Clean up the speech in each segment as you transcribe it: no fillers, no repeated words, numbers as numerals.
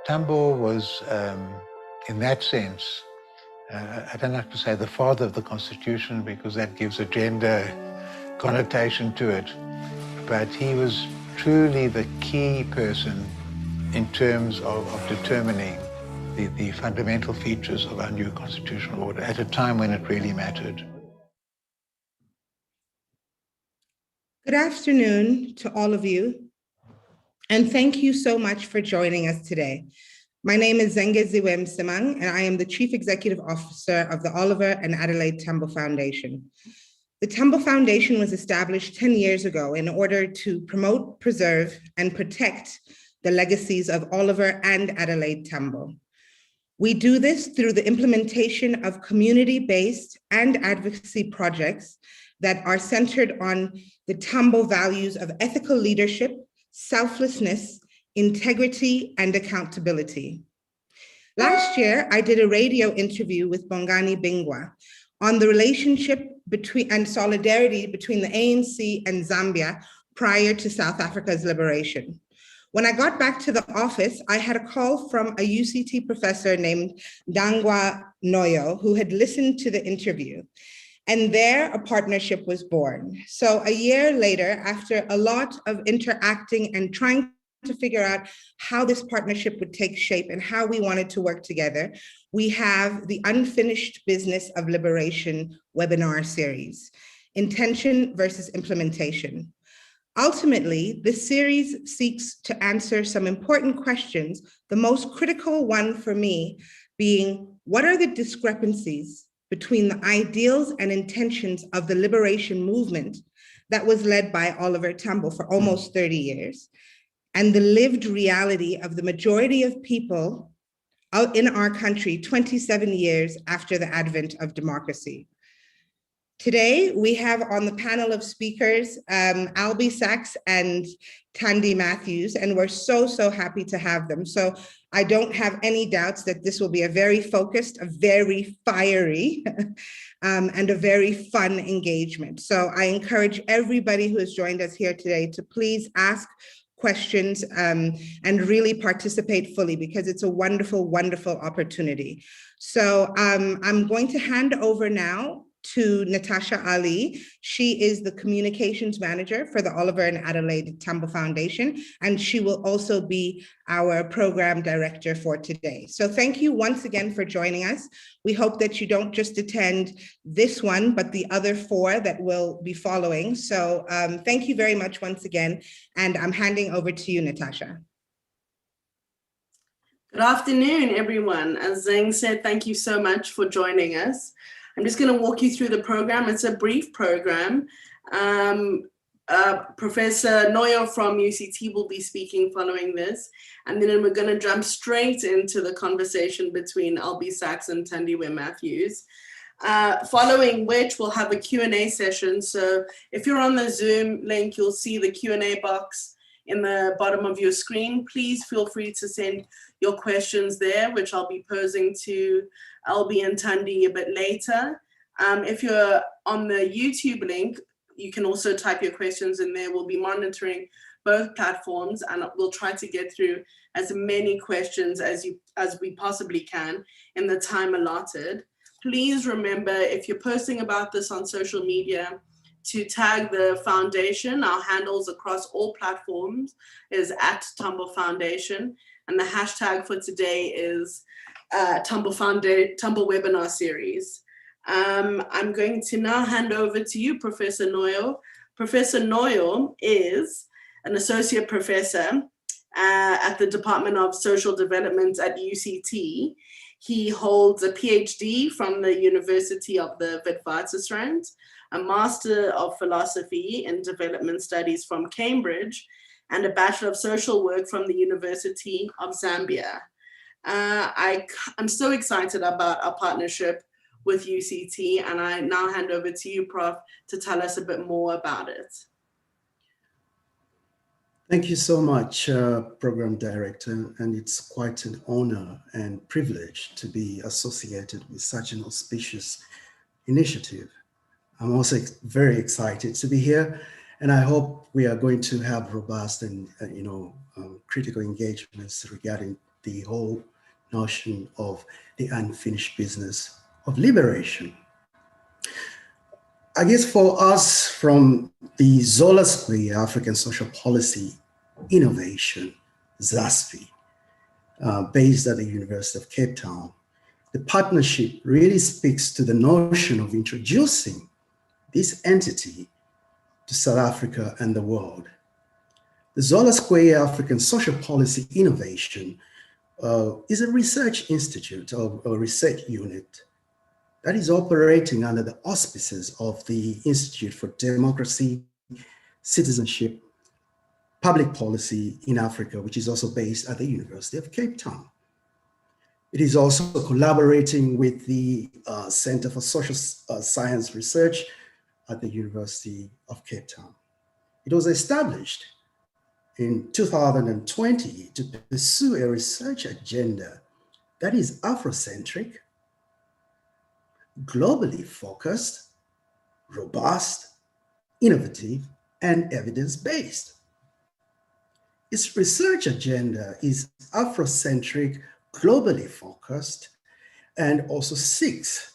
Tambo was, in that sense, I don't like to say the father of the Constitution because that gives a gender connotation to it, but he was truly the key person in terms of determining the fundamental features of our new constitutional order at a time when it really mattered. Good afternoon to all of you, and thank you so much for joining us today. My name is Thandiwe Matthews, and I am the Chief Executive Officer of the Oliver and Adelaide Tambo Foundation. The Tambo Foundation was established 10 years ago in order to promote, preserve, and protect the legacies of Oliver and Adelaide Tambo. We do this through the implementation of community-based and advocacy projects that are centered on the Tambo values of ethical leadership, selflessness, integrity, and accountability. Last year, I did a radio interview with Bongani Bingwa on the relationship between and solidarity between the ANC and Zambia prior to South Africa's liberation. When I got back to the office, I had a call from a UCT professor named Dangwa Noyo, who had listened to the interview. And there a partnership was born. So a year later, after a lot of interacting and trying to figure out how this partnership would take shape and how we wanted to work together, we have the Unfinished Business of Liberation webinar series, Intention versus Implementation. Ultimately, this series seeks to answer some important questions, the most critical one for me being, what are the discrepancies between the ideals and intentions of the liberation movement that was led by Oliver Tambo for almost 30 years, and the lived reality of the majority of people out in our country 27 years after the advent of democracy? Today, we have on the panel of speakers, Albie Sachs and Thandiwe Matthews, and we're so happy to have them. So I don't have any doubts that this will be a very focused, a very fiery, and a very fun engagement. So I encourage everybody who has joined us here today to please ask questions and really participate fully, because it's a wonderful opportunity. So I'm going to hand over now to Natasha Ali. She is the communications manager for the Oliver and Adelaide Tambo Foundation, and she will also be our program director for today. So thank you once again for joining us. We hope that you don't just attend this one, but the other 4 that will be following. So thank you very much once again, and I'm handing over to you, Natasha. Good afternoon, everyone. As Zeng said, thank you so much for joining us. I'm just going to walk you through the program. It's a brief program. Professor Noyo from UCT will be speaking following this. And then we're going to jump straight into the conversation between Albie Sachs and Thandiwe Matthews. Following which we'll have a Q&A session. So if you're on the Zoom link, you'll see the Q&A box in the bottom of your screen. Please feel free to send your questions there, which I'll be posing to Albie and Tandi a bit later. If you're on the YouTube link, you can also type your questions in there. We'll be monitoring both platforms, and we'll try to get through as many questions as we possibly can in the time allotted. Please remember, if you're posting about this on social media, to tag the foundation. Our handles across all platforms is @Tambo Foundation, and the hashtag for today is Tambo Webinar Series. I'm going to now hand over to you, Professor Noyo. Professor Noyo is an associate professor at the Department of Social Development at UCT. He holds a PhD from the University of the Witwatersrand, a Master of Philosophy in Development Studies from Cambridge, and a Bachelor of Social Work from the University of Zambia. I'm so excited about our partnership with UCT, and I now hand over to you, Prof, to tell us a bit more about it. Thank you so much, Program Director, and it's quite an honor and privilege to be associated with such an auspicious initiative. I'm also very excited to be here, and I hope we are going to have robust and critical engagements regarding the whole notion of the unfinished business of liberation. I guess for us from the Zola Skweyiya African Social Policy Innovation, ZASPI, based at the University of Cape Town, the partnership really speaks to the notion of introducing this entity to South Africa and the world. The Zola Skweyiya African Social Policy Innovation is a research institute or a research unit that is operating under the auspices of the Institute for Democracy, Citizenship, Public Policy in Africa, which is also based at the University of Cape Town. It is also collaborating with the Center for Social Science Research at the University of Cape Town. It was established in 2020 to pursue a research agenda that is Afrocentric, globally focused, robust, innovative, and evidence-based. Its research agenda is Afrocentric, globally focused, and also seeks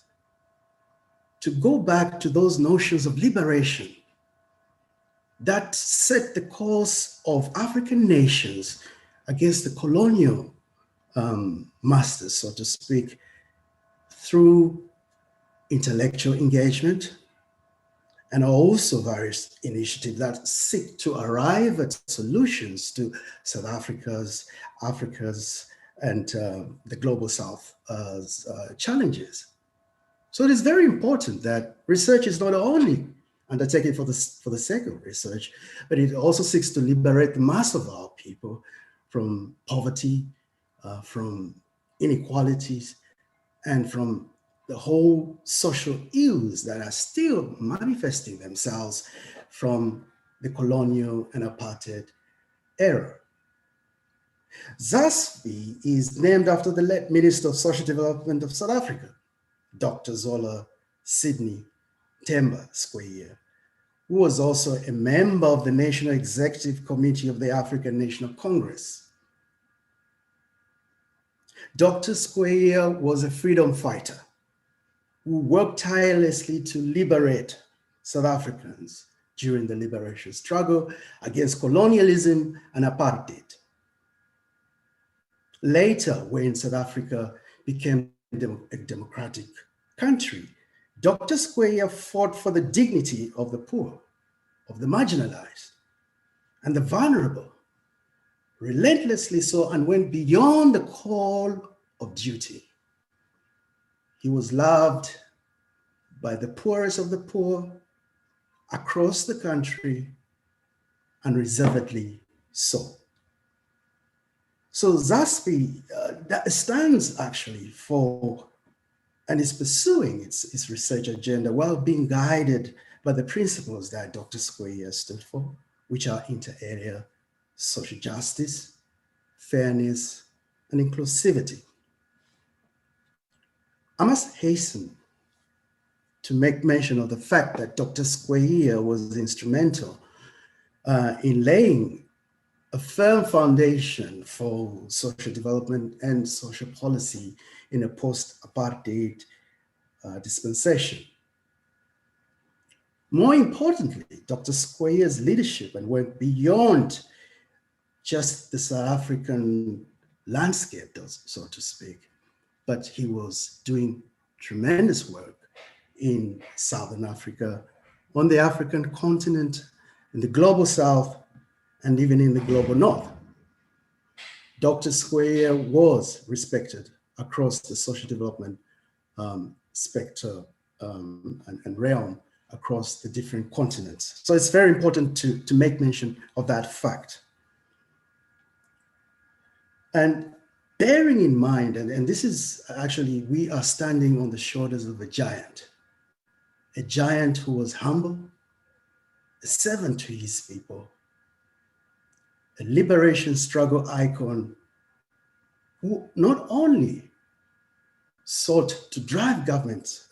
to go back to those notions of liberation that set the course of African nations against the colonial masters, so to speak, through intellectual engagement, and also various initiatives that seek to arrive at solutions to South Africa's, and the Global South challenges. So it is very important that research is not only undertaken for the sake of research, but it also seeks to liberate the mass of our people from poverty, from inequalities, and from the whole social ills that are still manifesting themselves from the colonial and apartheid era. ZASPI is named after the late Minister of Social Development of South Africa, Dr. Zola Tambo Foundation, who was also a member of the National Executive Committee of the African National Congress. Dr. Skweyiya was a freedom fighter who worked tirelessly to liberate South Africans during the liberation struggle against colonialism and apartheid. Later, when South Africa became a democratic country, Dr. Skweyiya fought for the dignity of the poor, of the marginalized, and the vulnerable, relentlessly so, and went beyond the call of duty. He was loved by the poorest of the poor across the country, and reservedly so. So ZASPI that stands actually for and is pursuing its research agenda while being guided by the principles that Dr. Skweyiya stood for, which are inter-area social justice, fairness, and inclusivity. I must hasten to make mention of the fact that Dr. Skweyiya was instrumental in laying a firm foundation for social development and social policy in a post-apartheid dispensation. More importantly, Dr. Skweyiya's leadership and went beyond just the South African landscape, so to speak, but he was doing tremendous work in Southern Africa, on the African continent, in the Global South, and even in the Global North. Dr. Skweyiya was respected across the social development spectrum and realm across the different continents. So it's very important to make mention of that fact. And bearing in mind, and this is actually, we are standing on the shoulders of a giant who was humble, a servant to his people, a liberation struggle icon who not only sought to drive government's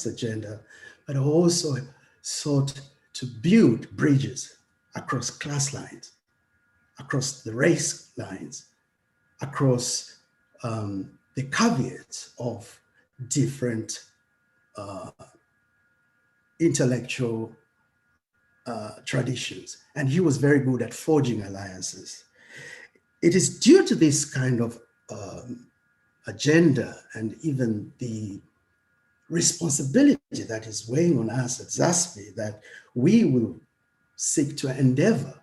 agenda, but also sought to build bridges across class lines, across the race lines, across the caveats of different intellectual traditions. And he was very good at forging alliances. It is due to this kind of agenda and even the responsibility that is weighing on us at ZASPI that we will seek to endeavor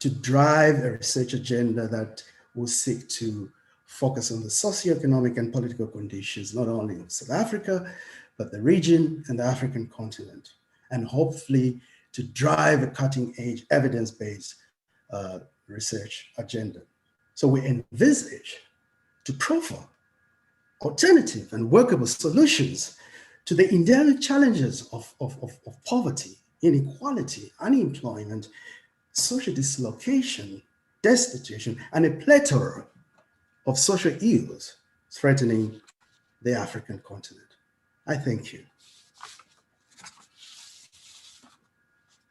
to drive a research agenda that will seek to focus on the socio-economic and political conditions, not only of South Africa, but the region and the African continent, and hopefully to drive a cutting-edge, evidence-based research agenda. So we envisage to profile alternative and workable solutions to the endemic challenges of poverty, inequality, unemployment, social dislocation, destitution, and a plethora of social ills threatening the African continent. I thank you.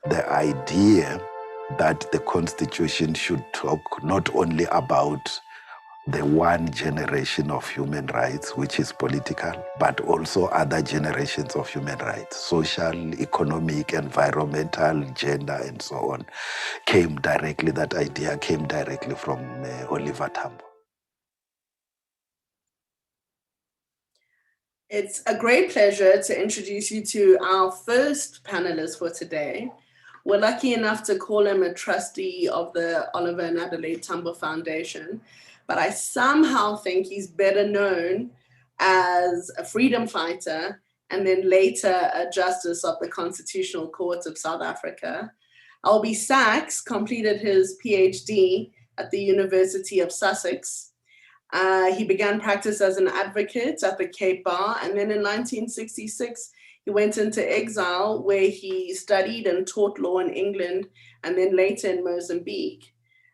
The idea that the Constitution should talk not only about the one generation of human rights, which is political, but also other generations of human rights, social, economic, environmental, gender, and so on, that idea came directly from Oliver Tambo. It's a great pleasure to introduce you to our first panelist for today. We're lucky enough to call him a trustee of the Oliver and Adelaide Tambo Foundation, but I somehow think he's better known as a freedom fighter and then later a justice of the Constitutional Court of South Africa. Albie Sachs completed his PhD at the University of Sussex. He began practice as an advocate at the Cape Bar, and then in 1966, he went into exile where he studied and taught law in England and then later in Mozambique.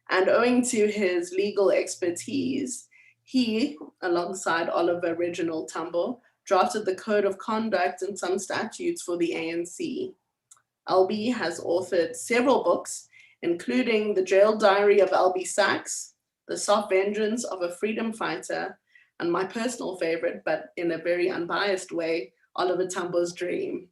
And owing to his legal expertise, he, alongside Oliver Reginald Tambo, drafted the Code of Conduct and some statutes for the ANC. Albie has authored several books, including The Jail Diary of Albie Sachs, The Soft Vengeance of a Freedom Fighter, and my personal favorite, but in a very unbiased way, Oliver Tambo's Dream.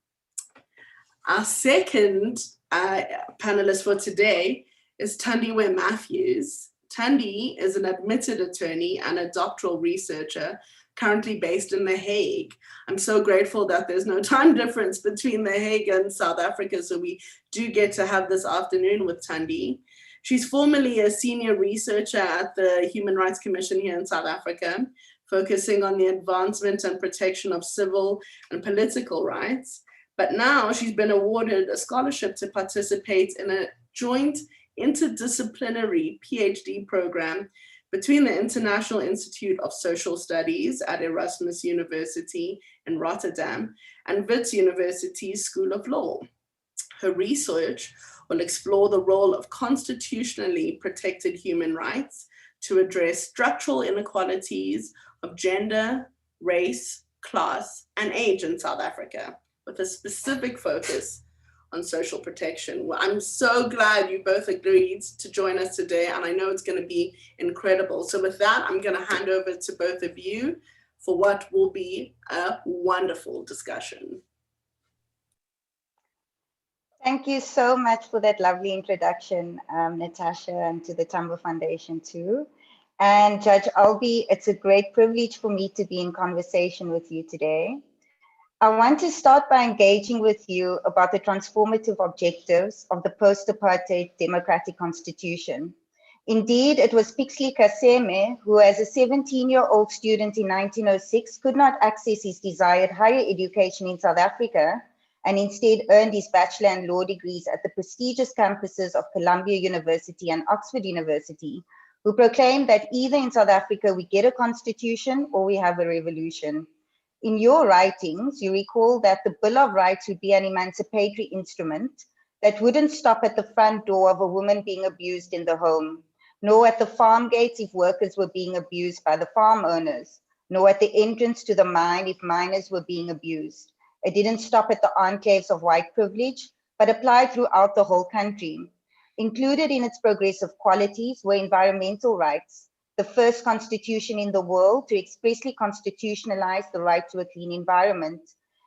Our second panelist for today is Thandiwe Matthews. Thandi is an admitted attorney and a doctoral researcher currently based in The Hague. I'm so grateful that there's no time difference between The Hague and South Africa, so we do get to have this afternoon with Thandi. She's formerly a senior researcher at the Human Rights Commission here in South Africa, focusing on the advancement and protection of civil and political rights. But now she's been awarded a scholarship to participate in a joint interdisciplinary PhD program between the International Institute of Social Studies at Erasmus University in Rotterdam and Wits University's School of Law. Her research will explore the role of constitutionally protected human rights to address structural inequalities of gender, race, class, and age in South Africa, with a specific focus on social protection. Well, I'm so glad you both agreed to join us today, and I know it's going to be incredible. So with that, I'm going to hand over to both of you for what will be a wonderful discussion. Thank you so much for that lovely introduction, Natasha, and to the Tambo Foundation too. And Judge Albie, it's a great privilege for me to be in conversation with you today. I want to start by engaging with you about the transformative objectives of the post-apartheid democratic constitution. Indeed, it was Pixley Kaseme who, as a 17-year-old student in 1906, could not access his desired higher education in South Africa and instead earned his bachelor and law degrees at the prestigious campuses of Columbia University and Oxford University, who proclaimed that either in South Africa we get a constitution or we have a revolution. In your writings, you recall that the Bill of Rights would be an emancipatory instrument that wouldn't stop at the front door of a woman being abused in the home, nor at the farm gates if workers were being abused by the farm owners, nor at the entrance to the mine if miners were being abused. It didn't stop at the enclaves of white privilege, but applied throughout the whole country. Included in its progressive qualities were environmental rights, the first constitution in the world to expressly constitutionalize the right to a clean environment.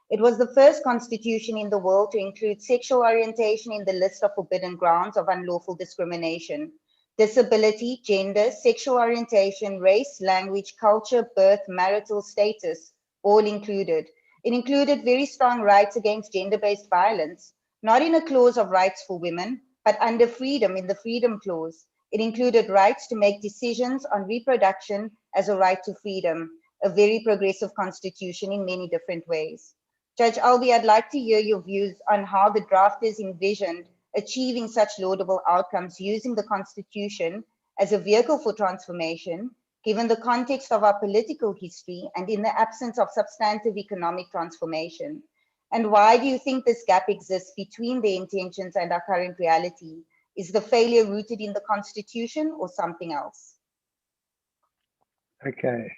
It was the first constitution in the world to include sexual orientation in the list of forbidden grounds of unlawful discrimination. Disability, gender, sexual orientation, race, language, culture, birth, marital status, all included. It included very strong rights against gender-based violence, not in a clause of rights for women, but under freedom in the freedom clause. It included rights to make decisions on reproduction as a right to freedom, a very progressive constitution in many different ways. Judge Albie, I'd like to hear your views on how the drafters envisioned achieving such laudable outcomes using the Constitution as a vehicle for transformation, given the context of our political history and in the absence of substantive economic transformation. And why do you think this gap exists between their intentions and our current reality? Is the failure rooted in the Constitution or something else? Okay,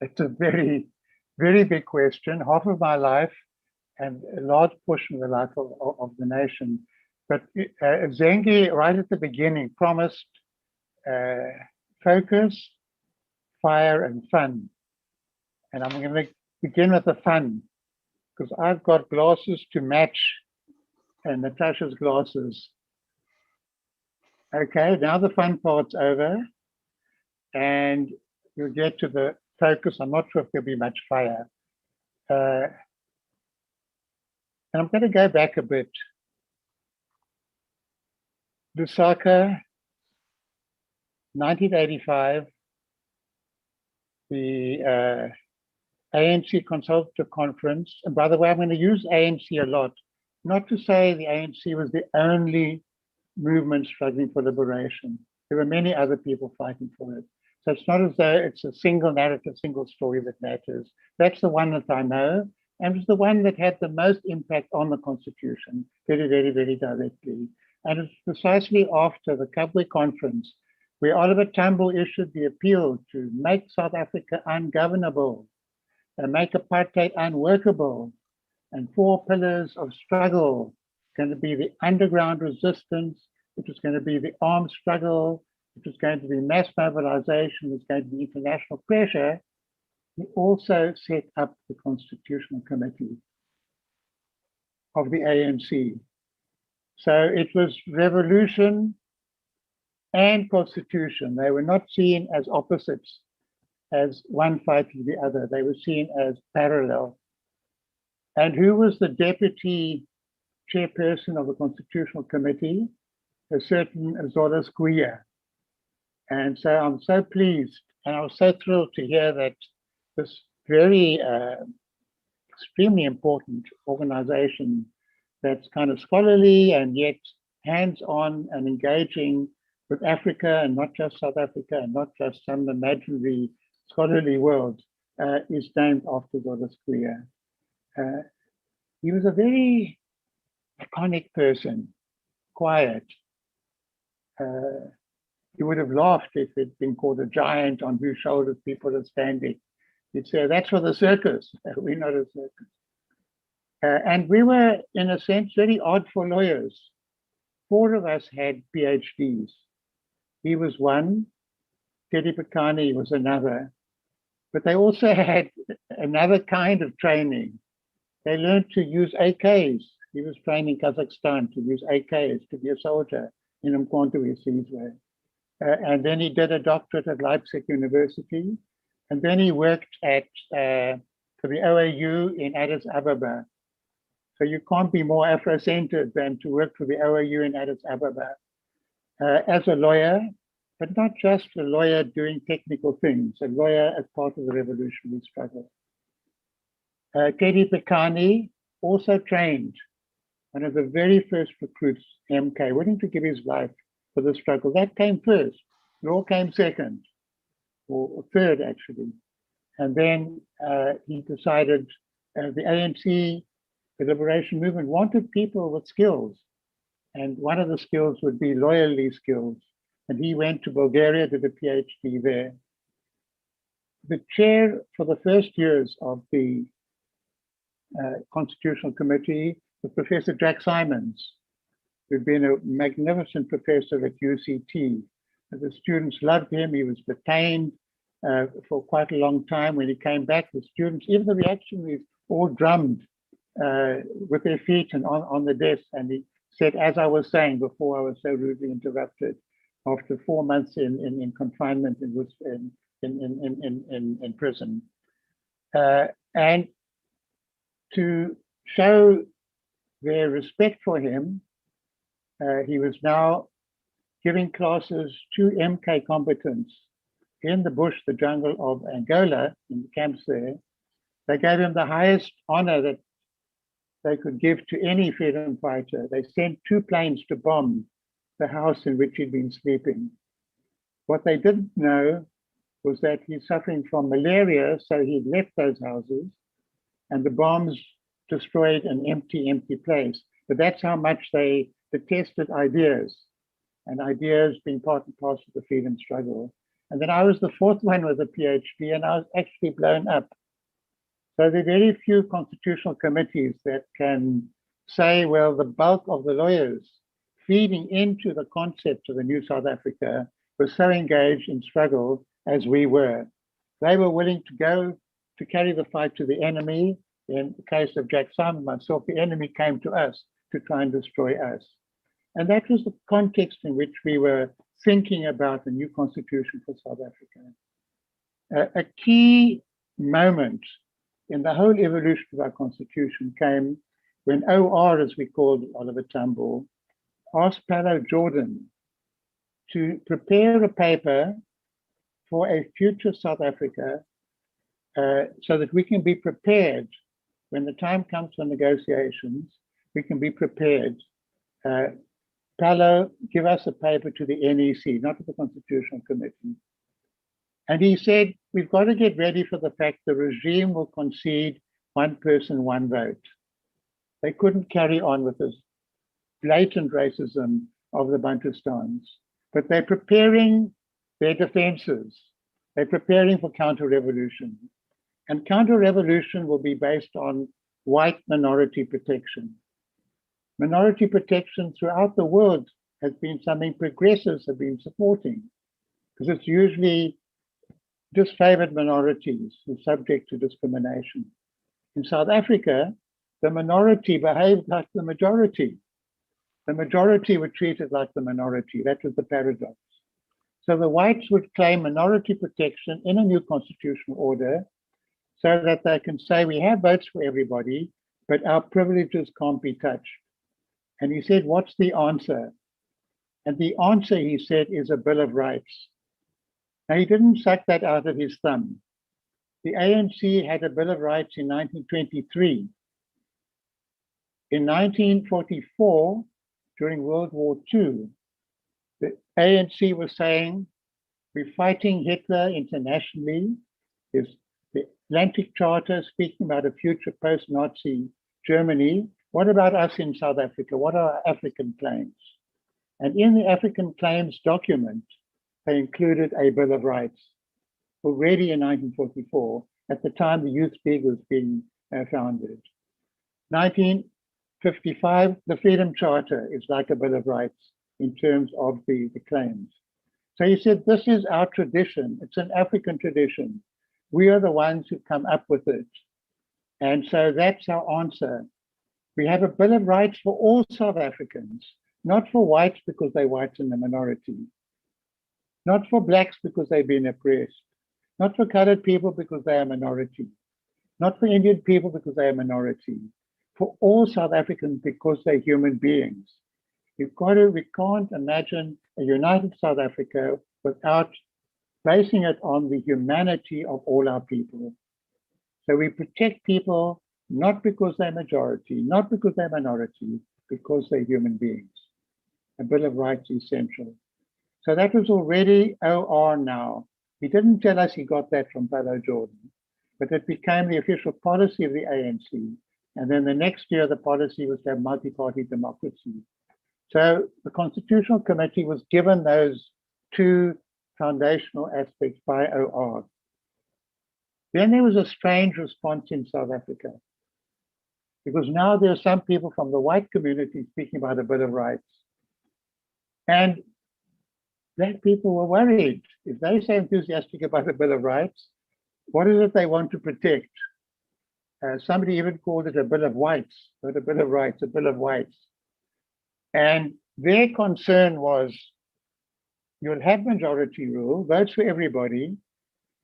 it's a very, very big question. Half of my life and a large portion of the life of the nation. But Zengi, right at the beginning, promised focus, fire, and fun. And I'm going to begin with the fun, because I've got glasses to match Natasha's glasses. Okay, now the fun part's over, and you'll get to the focus. I'm not sure if there'll be much fire. And I'm going to go back a bit. Lusaka, 1985, the ANC Consultative Conference. And by the way, I'm going to use ANC a lot, not to say the ANC was the only movement struggling for liberation. There were many other people fighting for it. So it's not as though it's a single narrative, single story that matters. That's the one that I know, and it's the one that had the most impact on the Constitution, very, very, very directly. And it's precisely after the Kabwe Conference where Oliver Tambo issued the appeal to make South Africa ungovernable, and make apartheid unworkable, and 4 pillars of struggle, going to be the underground resistance, which was going to be the armed struggle, which was going to be mass mobilization, was going to be international pressure. He also set up the Constitutional Committee of the ANC. So it was revolution and constitution. They were not seen as opposites, as one fighting the other. They were seen as parallel. And who was the deputy chairperson of the Constitutional Committee? A certain Zola Skweyiya. And so I'm so pleased, and I was so thrilled to hear that this very extremely important organization that's kind of scholarly and yet hands-on and engaging with Africa, and not just South Africa, and not just some imaginary scholarly world, is named after Zola Skweyiya. He was a very iconic person, quiet. He would have laughed if it'd been called a giant on whose shoulders people are standing. He'd say, that's for the circus. We're not a circus. And we were, in a sense, very odd for lawyers. 4 of us had PhDs. He was one, Teddy Pekani was another, but they also had another kind of training. They learned to use AKs. He was trained in Kazakhstan to use AKs, to be a soldier in Umkhonto Sizwe. And then he did a doctorate at Leipzig University. And then he worked at for the OAU in Addis Ababa. So you can't be more Afro-centered than to work for the OAU in Addis Ababa as a lawyer, but not just a lawyer doing technical things, a lawyer as part of the revolutionary struggle. Teddy Pekani also trained, one of the very first recruits, MK, willing to give his life for the struggle. That came first. Law came second, or third, actually. And then he decided the ANC, the liberation movement, wanted people with skills. And one of the skills would be lawyerly skills. And he went to Bulgaria, did a PhD there. The chair for the first years of the Constitutional Committee was Professor Jack Simons, who'd been a magnificent professor at UCT. The students loved him. He was detained for quite a long time. When he came back, the students, even the reactionaries, all drummed with their feet and on the desk. And he said, as I was saying before, I was so rudely interrupted. After 4 months in confinement, it was in prison, and to show their respect for him, he was now giving classes to MK combatants in the bush, the jungle of Angola, in the camps there. They gave him the highest honor that they could give to any freedom fighter. They sent 2 planes to bomb the house in which he'd been sleeping. What they didn't know was that he's suffering from malaria, so he left those houses, and the bombs destroyed an empty place. But that's how much they detested ideas, and ideas being part and parcel of the freedom struggle. And then I was the 4th one with a PhD, and I was actually blown up. So there are very few constitutional committees that can say, well, the bulk of the lawyers feeding into the concept of the new South Africa were so engaged in struggle as we were. They were willing to go to carry the fight to the enemy. In the case of Jack Simon, myself, the enemy came to us to try and destroy us. And that was the context in which we were thinking about the new constitution for South Africa. A key moment in the whole evolution of our constitution came when OR, as we called Oliver Tambo, asked Paulo Jordan to prepare a paper for a future South Africa so that we can be prepared when the time comes for negotiations, we can be prepared. Paulo, give us a paper to the NEC, not to the Constitutional Committee. And he said, we've got to get ready for the fact the regime will concede 1 person, 1 vote. They couldn't carry on with this blatant racism of the Bantustans, but they're preparing their defenses. They're preparing for counter-revolution. And counter-revolution will be based on white minority protection. Minority protection throughout the world has been something progressives have been supporting, because it's usually disfavored minorities who are subject to discrimination. In South Africa, the minority behaved like the majority. The majority were treated like the minority. That was the paradox. So the whites would claim minority protection in a new constitutional order so that they can say, we have votes for everybody, but our privileges can't be touched. And he said, what's the answer? And the answer, he said, is a Bill of Rights. Now, he didn't suck that out of his thumb. The ANC had a Bill of Rights in 1923. In 1944, during World War II, the ANC was saying, we're fighting Hitler internationally. There's the Atlantic Charter speaking about a future post-Nazi Germany. What about us in South Africa? What are our African claims? And in the African claims document, they included a Bill of Rights already in 1944, at the time the Youth League was being founded. 1955, the Freedom Charter is like a Bill of Rights in terms of the claims. So he said, this is our tradition. It's an African tradition. We are the ones who come up with it. And so that's our answer. We have a Bill of Rights for all South Africans, not for whites because they're whites in the minority, not for blacks because they've been oppressed, not for colored people because they are a minority, not for Indian people because they are a minority, for all South Africans because they're human beings. We can't imagine a united South Africa without basing it on the humanity of all our people. So we protect people not because they're majority, not because they're minority, because they're human beings. A Bill of Rights is essential. So that was already OR now. He didn't tell us he got that from Paulo Jordan, but it became the official policy of the ANC. And then the next year, the policy was to have multi-party democracy. So the Constitutional Committee was given those 2 foundational aspects by OR. Then there was a strange response in South Africa, because now there are some people from the white community speaking about a Bill of Rights. And black people were worried. If they say enthusiastic about the Bill of Rights, what is it they want to protect? Somebody even called it a Bill of Whites, not a Bill of Rights, a Bill of Whites. And their concern was, you'll have majority rule, votes for everybody,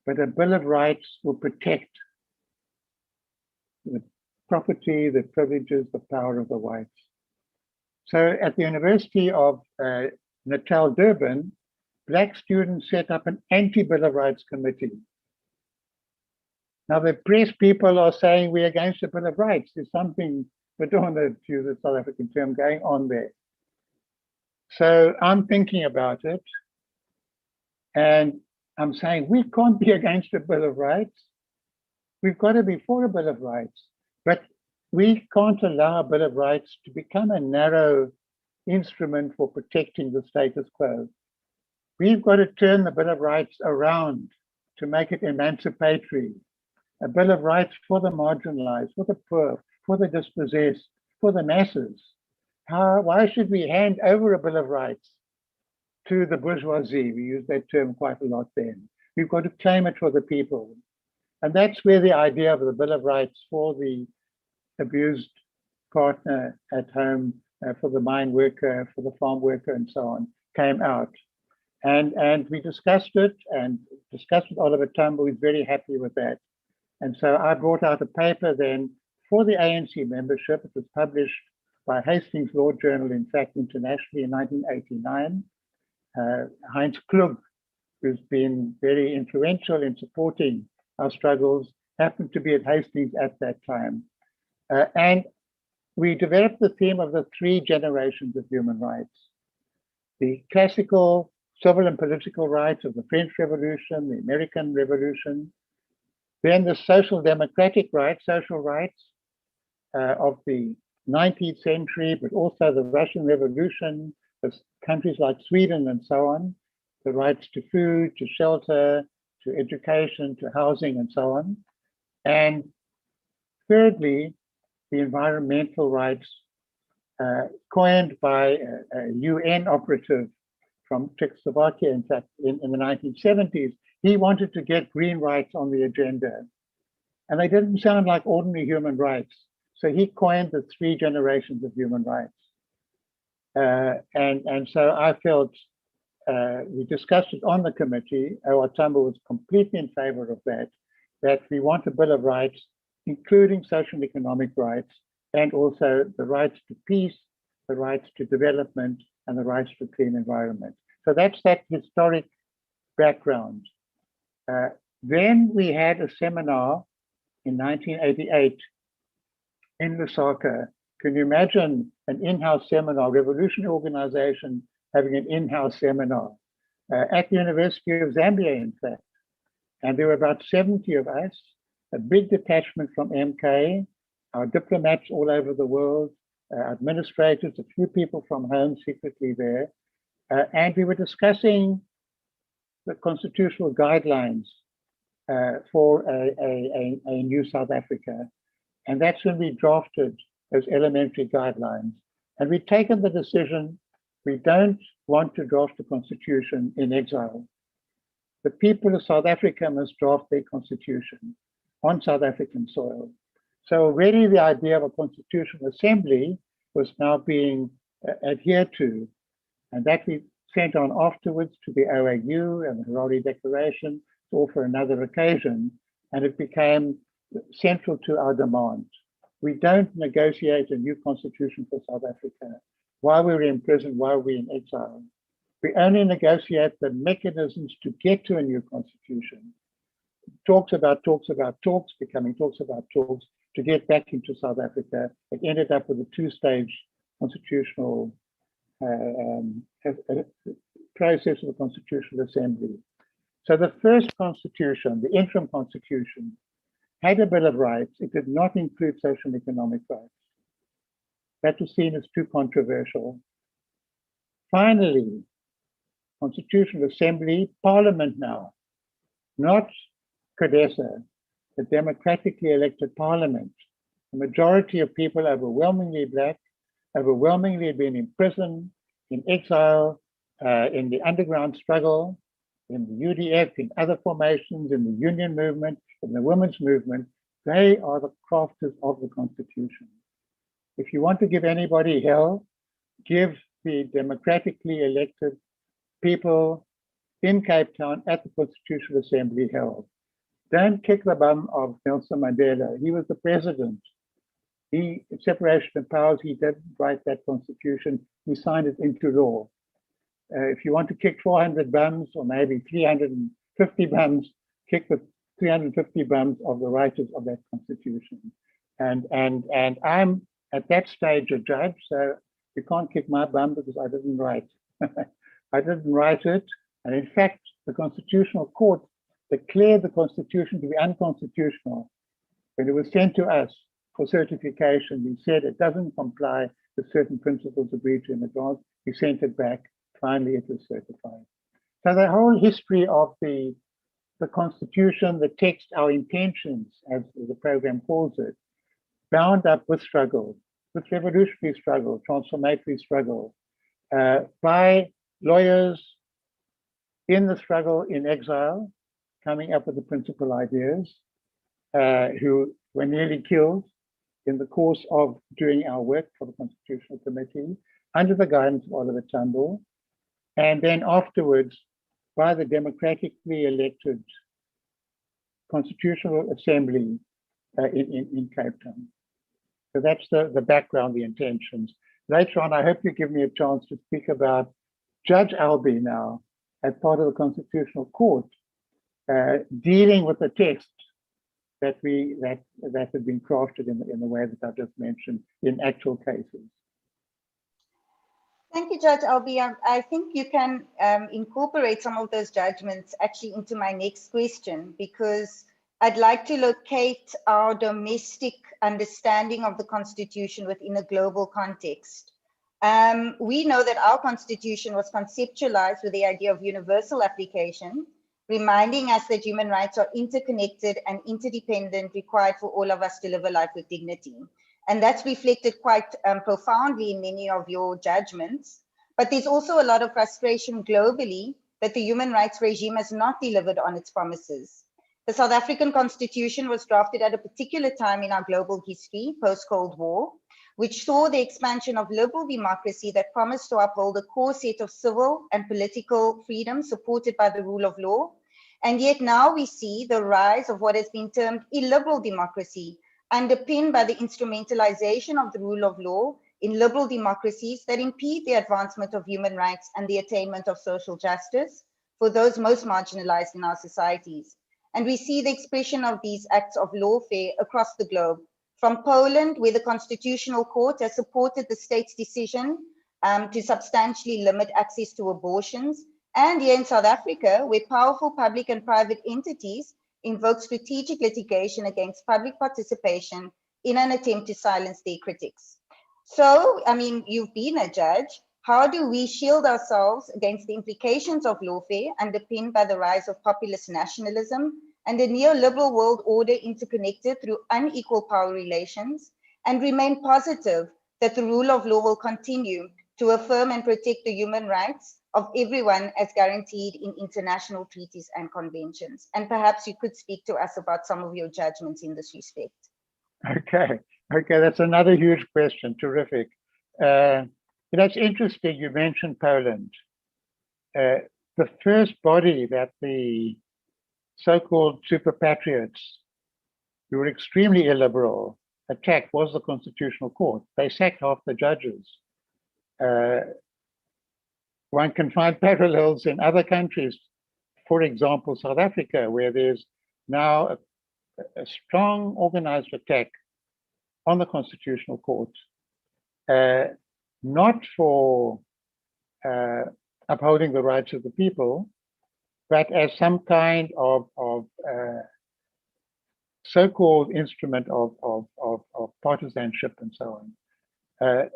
but a Bill of Rights will protect the property, the privileges, the power of the whites. So at the University of Natal, Durban, black students set up an anti-Bill of Rights committee. Now the press people are saying we're against the Bill of Rights. There's something, I don't want to use a South African term, going on there. So I'm thinking about it, and I'm saying we can't be against a Bill of Rights. We've got to be for a Bill of Rights, but we can't allow a Bill of Rights to become a narrow instrument for protecting the status quo. We've got to turn the Bill of Rights around to make it emancipatory. A Bill of Rights for the marginalized, for the poor, for the dispossessed, for the masses. Why should we hand over a Bill of Rights to the bourgeoisie? We use that term quite a lot then. We've got to claim it for the people. And that's where the idea of the Bill of Rights for the abused partner at home, for the mine worker, for the farm worker, and so on, came out. And we discussed it and discussed with Oliver Tambo. He's very happy with that. And so I brought out a paper then for the ANC membership. It was published by Hastings Law Journal, in fact, internationally in 1989. Heinz Klug, who's been very influential in supporting our struggles, happened to be at Hastings at that time. And we developed the theme of the 3 generations of human rights. The classical civil and political rights of the French Revolution, the American Revolution, then the social democratic rights, social rights of the 19th century, but also the Russian Revolution, countries like Sweden and so on, the rights to food, to shelter, to education, to housing, and so on. And thirdly, the environmental rights coined by a UN operative from Czechoslovakia, in fact, in the 1970s. He wanted to get green rights on the agenda. And they didn't sound like ordinary human rights. So he coined the 3 generations of human rights. And so I felt, we discussed it on the committee. Tambo was completely in favor of that we want a Bill of Rights, including social and economic rights, and also the rights to peace, the rights to development, and the rights to clean environment. So that's that historic background. Then we had a seminar in 1988 in Lusaka. Can you imagine an in-house seminar, revolutionary organization having an in-house seminar at the University of Zambia, in fact. And there were about 70 of us, a big detachment from MK, our diplomats all over the world, administrators, a few people from home secretly there. And we were discussing the constitutional guidelines for a new South Africa. And that's when we drafted those elementary guidelines. And we've taken the decision, we don't want to draft a constitution in exile. The people of South Africa must draft their constitution on South African soil. So already the idea of a constitutional assembly was now being adhered to, and that we sent on afterwards to the OAU and the Harare Declaration, all for another occasion, and it became central to our demand. We don't negotiate a new constitution for South Africa while we're in prison, while we're in exile. We only negotiate the mechanisms to get to a new constitution. Talks about talks, becoming talks about talks to get back into South Africa. It ended up with a 2-stage constitutional process of a constitutional assembly. So the first constitution, the interim constitution, had a Bill of Rights. It did not include social and economic rights. That was seen as too controversial. Finally, Constitutional Assembly, Parliament now, not CODESA, the democratically elected Parliament. The majority of people, overwhelmingly Black, overwhelmingly been in prison, in exile, in the underground struggle, in the UDF, in other formations, in the union movement, in the women's movement. They are the crafters of the Constitution. If you want to give anybody hell, give the democratically elected people in Cape Town at the Constitutional Assembly hell. Don't kick the bum of Nelson Mandela. He was the president. He, separation of powers, he didn't write that constitution. He signed it into law. If you want to kick 400 bums or maybe 350 bums, kick the 350 bums of the writers of that constitution. And I'm at that stage a judge, so you can't kick my bum because I didn't write. I didn't write it. And in fact, the Constitutional Court declared the Constitution to be unconstitutional. When it was sent to us for certification, we said it doesn't comply with certain principles agreed to in advance. We sent it back. Finally, it was certified. So the whole history of the Constitution, the text, our intentions, as the program calls it, bound up with struggle, with revolutionary struggle, transformatory struggle, by lawyers in the struggle in exile, coming up with the principal ideas, who were nearly killed in the course of doing our work for the Constitutional Committee, under the guidance of Oliver Tambo, and then afterwards by the democratically elected Constitutional Assembly in Cape Town. So that's the background, the intentions. Later on, I hope you give me a chance to speak about Judge Albie now, as part of the Constitutional Court, dealing with the text that had been crafted in the way that I just mentioned in actual cases. Thank you, Judge Albie. I think you can incorporate some of those judgments actually into my next question, because I'd like to locate our domestic understanding of the Constitution within a global context. We know that our Constitution was conceptualized with the idea of universal application, reminding us that human rights are interconnected and interdependent, required for all of us to live a life with dignity. And that's reflected quite profoundly in many of your judgments. But there's also a lot of frustration globally that the human rights regime has not delivered on its promises. The South African Constitution was drafted at a particular time in our global history, post-Cold War, which saw the expansion of liberal democracy that promised to uphold a core set of civil and political freedoms supported by the rule of law. And yet now we see the rise of what has been termed illiberal democracy, underpinned by the instrumentalization of the rule of law in liberal democracies that impede the advancement of human rights and the attainment of social justice for those most marginalized in our societies. And we see the expression of these acts of lawfare across the globe, from Poland, where the Constitutional Court has supported the state's decision to substantially limit access to abortions, and here in South Africa, where powerful public and private entities invoke strategic litigation against public participation in an attempt to silence their critics. So, I mean, you've been a judge. How do we shield ourselves against the implications of lawfare underpinned by the rise of populist nationalism and a neoliberal world order interconnected through unequal power relations, and remain positive that the rule of law will continue to affirm and protect the human rights of everyone as guaranteed in international treaties and conventions? And perhaps you could speak to us about some of your judgments in this respect. Okay, that's another huge question. Terrific. It's interesting you mentioned Poland. The first body that the so-called super patriots, who were extremely illiberal, attacked was the Constitutional Court. They sacked half the judges. One can find parallels in other countries, for example, South Africa, where there's now a strong organized attack on the Constitutional Court, not for upholding the rights of the people, but as some kind of so-called instrument of partisanship and so on.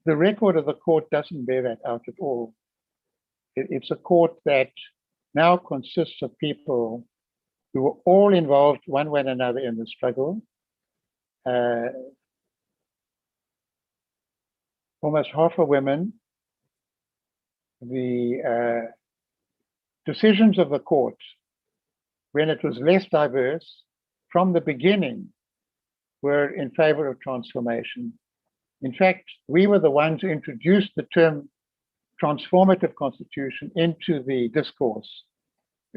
The record of the court doesn't bear that out at all. It's a court that now consists of people who were all involved one way or another in the struggle. Almost half are women. the decisions of the court, when it was less diverse, from the beginning, were in favor of transformation. In fact, we were the ones who introduced the term transformative constitution into the discourse.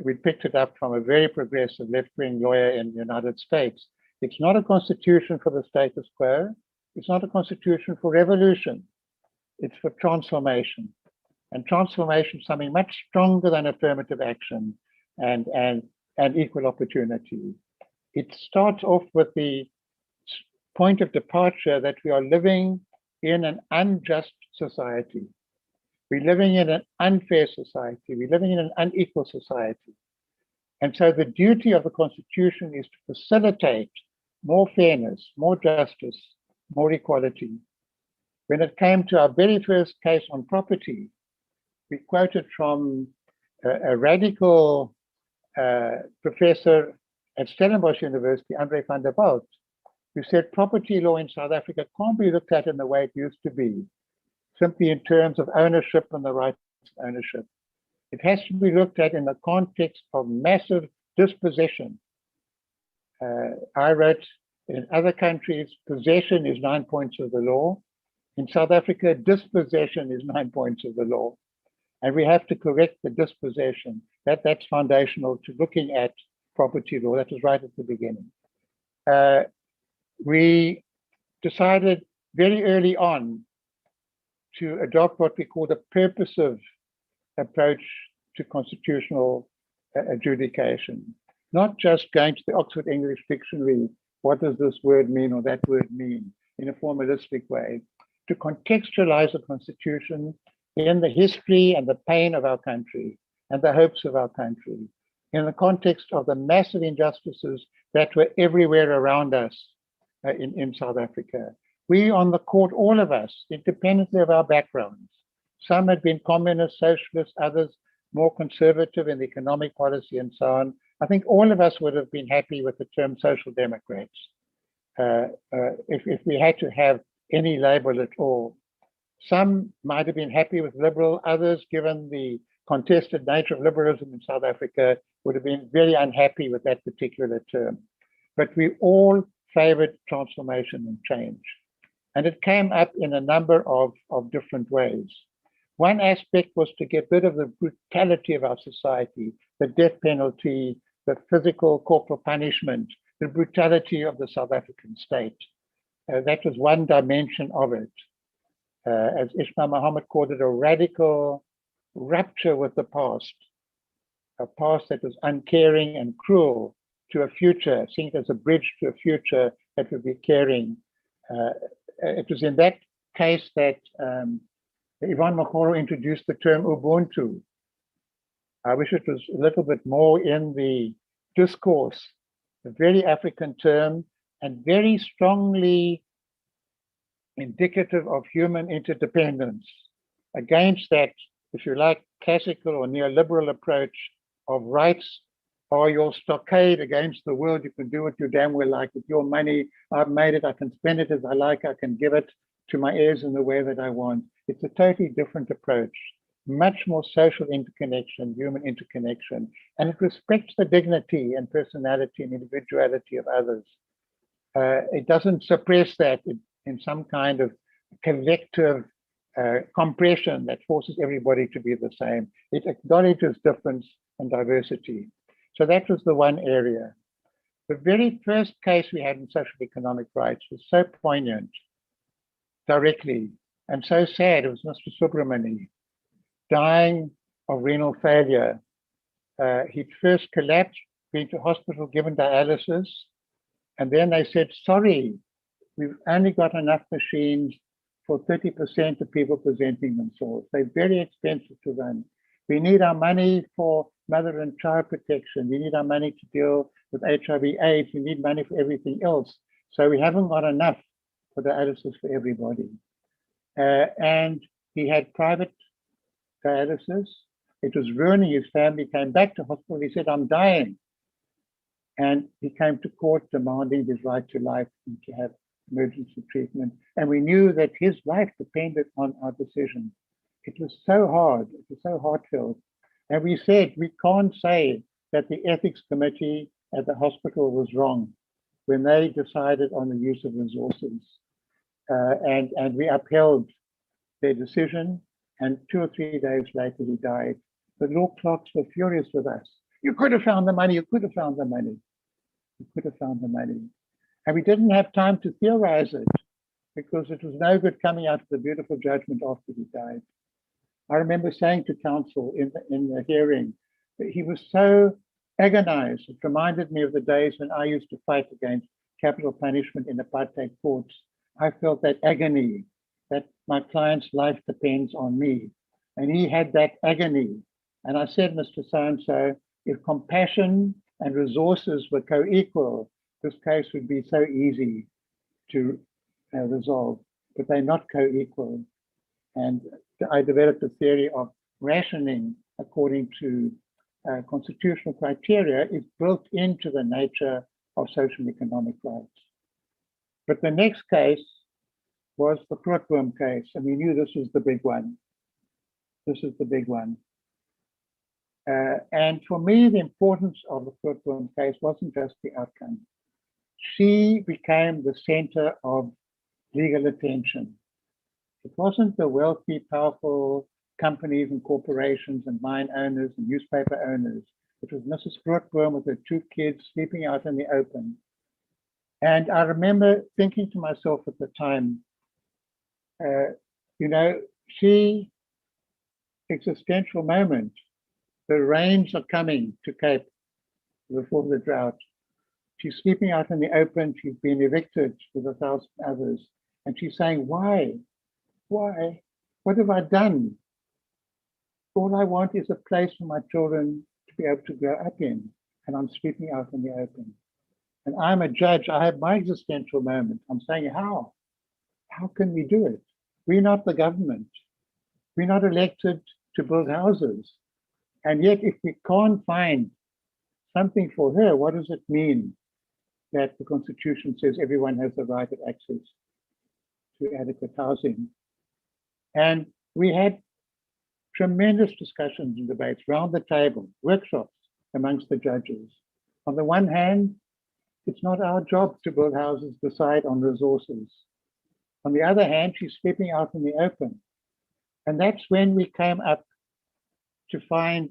We picked it up from a very progressive left-wing lawyer in the United States. It's not a constitution for the status quo. It's not a constitution for revolution. It's for transformation. And transformation is something much stronger than affirmative action and equal opportunity. It starts off with the point of departure that we are living in an unjust society. We're living in an unfair society. We're living in an unequal society. And so the duty of the Constitution is to facilitate more fairness, more justice, more equality. When it came to our very first case on property, we quoted from a radical professor at Stellenbosch University, Andre van der Walt, who said property law in South Africa can't be looked at in the way it used to be, simply in terms of ownership and the rights of ownership. It has to be looked at in the context of massive dispossession. I wrote, in other countries, possession is 9 points of the law. In South Africa, dispossession is 9 points of the law. And we have to correct the dispossession. That's foundational to looking at property law. That was right at the beginning. We decided very early on to adopt what we call the purposive approach to constitutional adjudication. Not just going to the Oxford English Dictionary, what does this word mean or that word mean, in a formalistic way, to contextualize the Constitution in the history and the pain of our country and the hopes of our country, in the context of the massive injustices that were everywhere around us in South Africa. We on the court, all of us, independently of our backgrounds, some had been communist, socialist, others more conservative in economic policy and so on. I think all of us would have been happy with the term social democrats if we had to have any label at all. Some might have been happy with liberal, others, given the contested nature of liberalism in South Africa, would have been very unhappy with that particular term. But we all favored transformation and change. And it came up in a number of different ways. One aspect was to get rid of the brutality of our society, the death penalty, the physical corporal punishment, the brutality of the South African state. That was one dimension of it. As Ismail Muhammad called it, a radical rupture with the past, a past that was uncaring and cruel to a future, seeing it as a bridge to a future that would be caring. It was in that case that Yvonne Makgoro introduced the term Ubuntu. I wish it was a little bit more in the discourse, a very African term and very strongly indicative of human interdependence. Against that, if you like, classical or neoliberal approach of rights are your stockade against the world. You can do what you damn well like with your money. I've made it, I can spend it as I like, I can give it to my heirs in the way that I want. It's a totally different approach, much more social interconnection, human interconnection, and it respects the dignity and personality and individuality of others. It doesn't suppress that in some kind of collective compression that forces everybody to be the same. It acknowledges difference and diversity. So that was the one area. The very first case we had in social economic rights was so poignant, directly, and so sad. It was Mr. Subramani dying of renal failure. He'd first collapsed, been to hospital, given dialysis, and then they said, sorry, we've only got enough machines for 30% of people presenting themselves. They're very expensive to run. We need our money for mother and child protection. We need our money to deal with HIV/AIDS. We need money for everything else. So we haven't got enough for dialysis for everybody. And he had private dialysis. It was ruining his family. He came back to hospital. He said, I'm dying. And he came to court demanding his right to life and to have emergency treatment. And we knew that his life depended on our decision. It was so hard. It was so heartfelt. And we said, we can't say that the ethics committee at the hospital was wrong when they decided on the use of resources. And we upheld their decision. And 2 or 3 days later, he died. The law clerks were furious with us. You could have found the money. You could have found the money. You could have found the money. And we didn't have time to theorize it because it was no good coming out of the beautiful judgment after he died. I remember saying to counsel in the hearing that he was so agonized. It reminded me of the days when I used to fight against capital punishment in apartheid courts. I felt that agony, that my client's life depends on me. And he had that agony. And I said, Mr. So-and-so, if compassion and resources were co-equal, this case would be so easy to resolve, but they're not co-equal. And I developed a theory of rationing according to constitutional criteria is built into the nature of social economic rights. But the next case was the Grootboom case, and we knew this was the big one. This is the big one. And for me, the importance of the Grootboom case wasn't just the outcome. She became the center of legal attention. It wasn't the wealthy, powerful companies and corporations and mine owners and newspaper owners. It was Mrs. Grootboom with her 2 kids sleeping out in the open. And I remember thinking to myself at the time, you know, she, existential moment, the rains are coming to Cape before the drought. She's sleeping out in the open. She's been evicted with 1,000 others. And she's saying, why? Why? What have I done? All I want is a place for my children to be able to grow up in. And I'm sleeping out in the open. And I'm a judge. I have my existential moment. I'm saying, how? How can we do it? We're not the government. We're not elected to build houses. And yet, if we can't find something for her, what does it mean that the Constitution says everyone has the right of access to adequate housing? And we had tremendous discussions and debates round the table, workshops amongst the judges. On the one hand, it's not our job to build houses, decide on resources. On the other hand, she's sleeping out in the open. And that's when we came up to find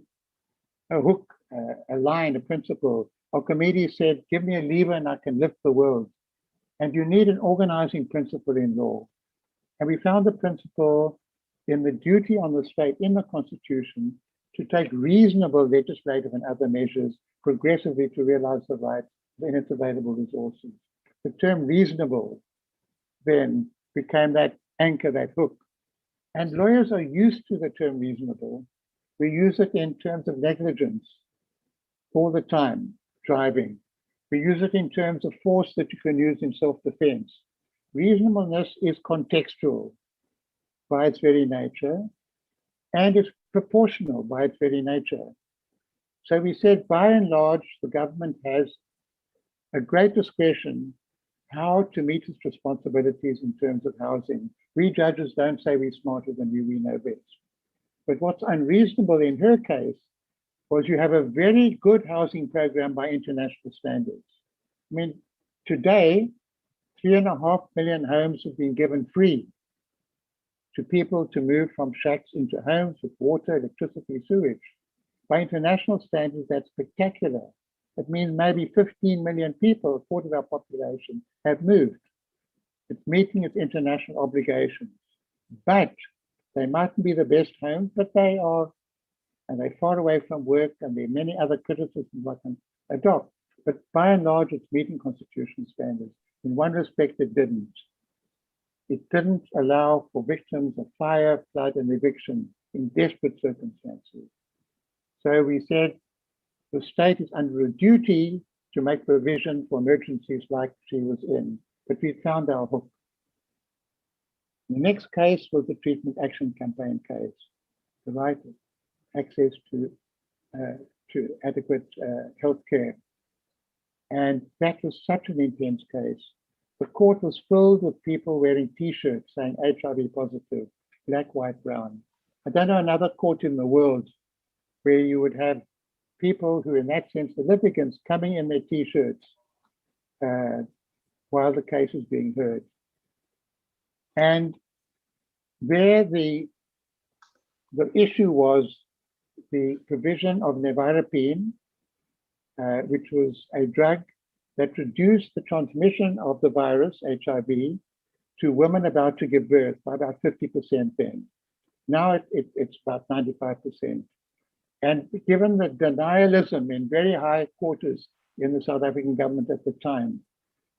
a hook, a line, a principle. Archimedes said, give me a lever and I can lift the world. And you need an organizing principle in law. And we found the principle in the duty on the state in the Constitution to take reasonable legislative and other measures progressively to realize the rights in its available resources. The term reasonable then became that anchor, that hook. And lawyers are used to the term reasonable. We use it in terms of negligence all the time, driving. We use it in terms of force that you can use in self-defense. Reasonableness is contextual by its very nature, and it's proportional by its very nature. So we said, by and large, the government has a great discretion how to meet its responsibilities in terms of housing. We judges don't say we're smarter than you, we know best. But what's unreasonable in her case was you have a very good housing program by international standards. I mean, today, 3.5 million homes have been given free to people to move from shacks into homes with water, electricity, sewage. By international standards, that's spectacular. It means maybe 15 million people, a quarter of our population, have moved. It's meeting its international obligations. But they mightn't be the best homes, but they are, and they're far away from work, and there are many other criticisms I can adopt. But by and large, it's meeting constitutional standards. In one respect, it didn't. It didn't allow for victims of fire, flood, and eviction in desperate circumstances. So we said the state is under a duty to make provision for emergencies like she was in, but we found our hook. The next case was the Treatment Action Campaign case, the right of access to adequate health care. And that was such an intense case. The court was filled with people wearing T-shirts saying HIV positive, black, white, brown. I don't know another court in the world where you would have people who, in that sense, the litigants coming in their T-shirts while the case is being heard. And there the issue was the provision of nevirapine, which was a drug that reduced the transmission of the virus, HIV, to women about to give birth by about 50% then. Now it's about 95%. And given the denialism in very high quarters in the South African government at the time,